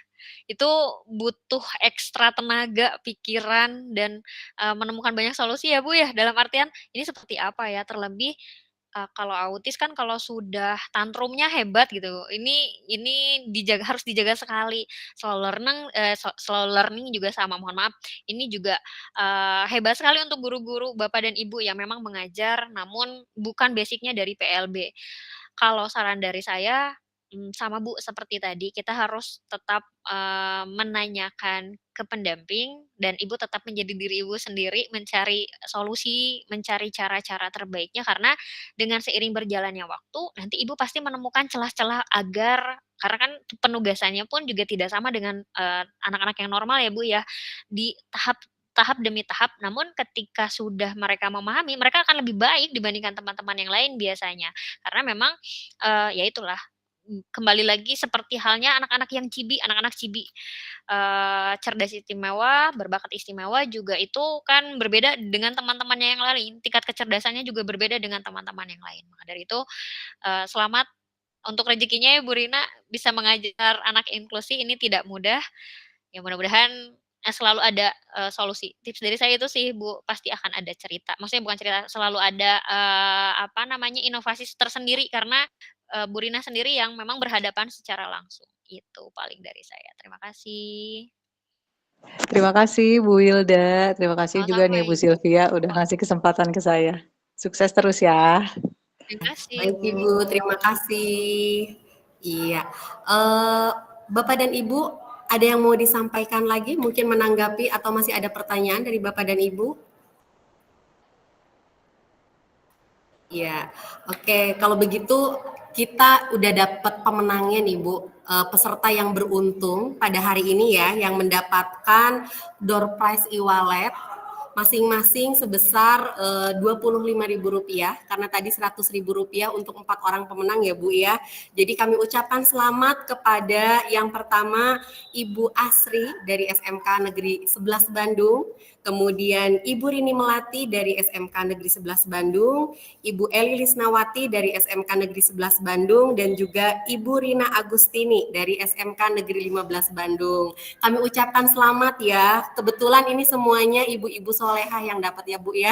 Itu butuh ekstra tenaga, pikiran, dan menemukan banyak solusi ya Bu ya. Dalam artian ini seperti apa ya? Terlebih kalau autis kan kalau sudah tantrumnya hebat gitu, ini harus dijaga sekali. Slow learning juga sama, mohon maaf. Ini juga, hebat sekali untuk guru-guru Bapak dan Ibu yang memang mengajar, namun bukan basicnya dari PLB. Kalau saran dari saya, sama Bu, seperti tadi, kita harus tetap, menanyakan ke pendamping dan Ibu tetap menjadi diri Ibu sendiri, mencari solusi, mencari cara-cara terbaiknya, karena dengan seiring berjalannya waktu, nanti Ibu pasti menemukan celah-celah agar karena kan penugasannya pun juga tidak sama dengan, anak-anak yang normal ya, Bu, ya. Di tahap demi tahap, namun ketika sudah mereka memahami, mereka akan lebih baik dibandingkan teman-teman yang lain biasanya. Karena memang, ya itulah, kembali lagi seperti halnya anak-anak yang cibi, anak-anak cibi, cerdas istimewa, berbakat istimewa juga itu kan berbeda dengan teman-temannya yang lain, tingkat kecerdasannya juga berbeda dengan teman-teman yang lain. Maka dari itu, selamat untuk rezekinya ya Bu Rina, bisa mengajar anak inklusi ini tidak mudah, ya mudah-mudahan, selalu ada, solusi. Tips dari saya itu sih Bu, pasti akan ada cerita, maksudnya bukan cerita, selalu ada, apa namanya, inovasi tersendiri karena, Bu Rina sendiri yang memang berhadapan secara langsung. Itu paling dari saya. Terima kasih. Terima kasih Bu Wilda, terima kasih juga Sama-sama nih Bu Ibu. Sylvia udah ngasih kesempatan ke saya. Sukses terus ya. Terima kasih Baik Bu. Ibu, terima kasih. Iya, Bapak dan Ibu ada yang mau disampaikan lagi, mungkin menanggapi atau masih ada pertanyaan dari Bapak dan Ibu? Iya, oke. Kalau begitu kita udah dapat pemenangnya nih Bu, peserta yang beruntung pada hari ini ya, yang mendapatkan door prize e-wallet masing-masing sebesar Rp25.000 karena tadi Rp100.000 untuk 4 orang pemenang ya Bu ya. Jadi kami ucapkan selamat kepada yang pertama Ibu Asri dari SMK Negeri 11 Bandung, kemudian Ibu Rini Melati dari SMK Negeri 11 Bandung, Ibu Eli Lisnawati dari SMK Negeri 11 Bandung, dan juga Ibu Rina Agustini dari SMK Negeri 15 Bandung. Kami ucapkan selamat ya. Kebetulan ini semuanya ibu-ibu solehah yang dapat ya Bu ya.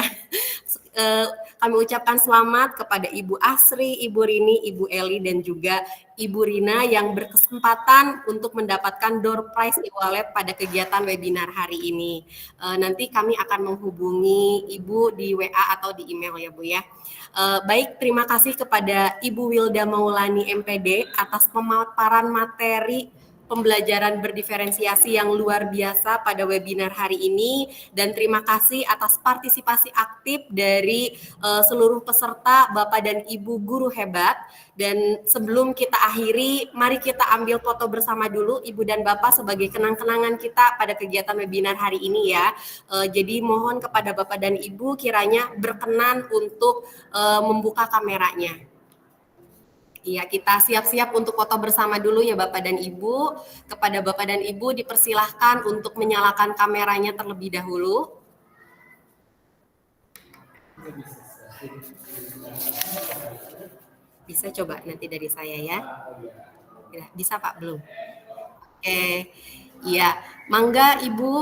Kami ucapkan selamat kepada Ibu Asri, Ibu Rini, Ibu Eli, dan juga Ibu Rina yang berkesempatan untuk mendapatkan door prize e-wallet pada kegiatan webinar hari ini. Nanti kami akan menghubungi Ibu di WA atau di email ya Bu ya. Baik, terima kasih kepada Ibu Wilda Maulani MPD atas pemaparan materi pembelajaran berdiferensiasi yang luar biasa pada webinar hari ini, dan terima kasih atas partisipasi aktif dari seluruh peserta, Bapak dan Ibu guru hebat. Dan sebelum kita akhiri, mari kita ambil foto bersama dulu Ibu dan Bapak sebagai kenang-kenangan kita pada kegiatan webinar hari ini ya. Jadi mohon kepada Bapak dan Ibu kiranya berkenan untuk membuka kameranya. Iya, kita siap-siap untuk foto bersama dulu ya Bapak dan Ibu. Kepada Bapak dan Ibu dipersilahkan untuk menyalakan kameranya terlebih dahulu. Bisa coba nanti dari saya ya. Bisa Pak, belum? Oke, iya. Mangga Ibu,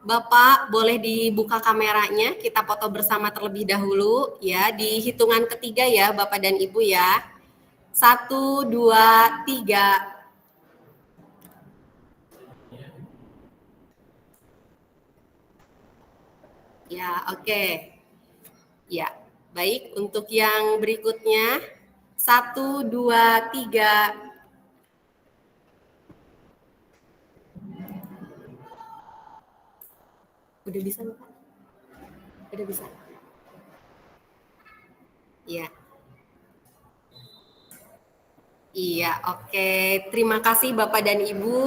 Bapak boleh dibuka kameranya. Kita foto bersama terlebih dahulu ya. Di hitungan ketiga ya Bapak dan Ibu ya. 1, 2, 3. Ya, oke. Ya, baik. Untuk yang berikutnya, 1, 2, 3. Udah bisa, Pak? Udah bisa. Ya. Iya, oke. Terima kasih Bapak dan Ibu.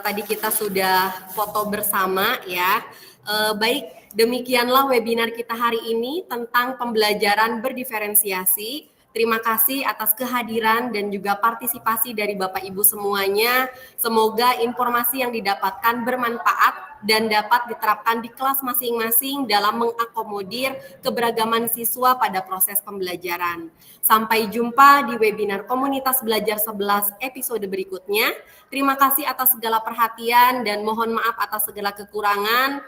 Tadi kita sudah foto bersama ya. Baik, demikianlah webinar kita hari ini tentang pembelajaran berdiferensiasi. Terima kasih atas kehadiran dan juga partisipasi dari Bapak Ibu semuanya. Semoga informasi yang didapatkan bermanfaat dan dapat diterapkan di kelas masing-masing dalam mengakomodir keberagaman siswa pada proses pembelajaran. Sampai jumpa di webinar Komunitas Belajar 11 episode berikutnya. Terima kasih atas segala perhatian dan mohon maaf atas segala kekurangan.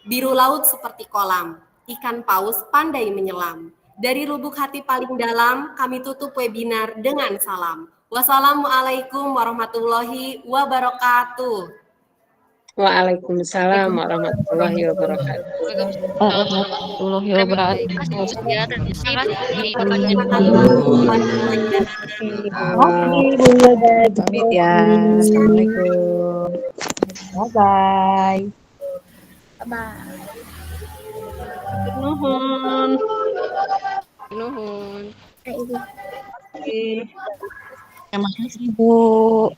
Biru laut seperti kolam, ikan paus pandai menyelam. Dari lubuk hati paling dalam, kami tutup webinar dengan salam. Wassalamualaikum warahmatullahi wabarakatuh. Waalaikumsalam warahmatullahi wabarakatuh. Warahmatullahi wabarakatuh. Ya, terima kasih Bapak dan Oke, Bunda dan pamit ya. Assalamualaikum. Bye-bye. Bye. Nuhun. Nuhun. Terima kasih, Bu.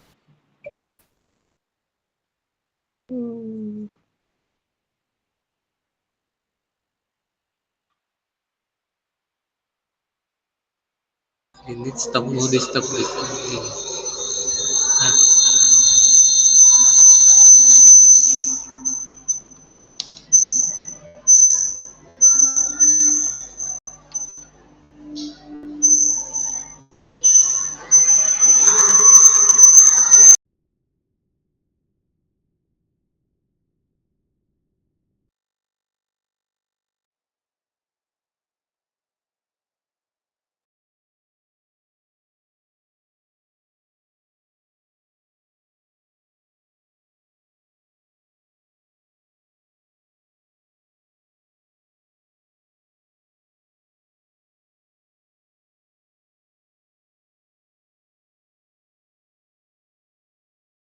Ini stop dulu, di stop.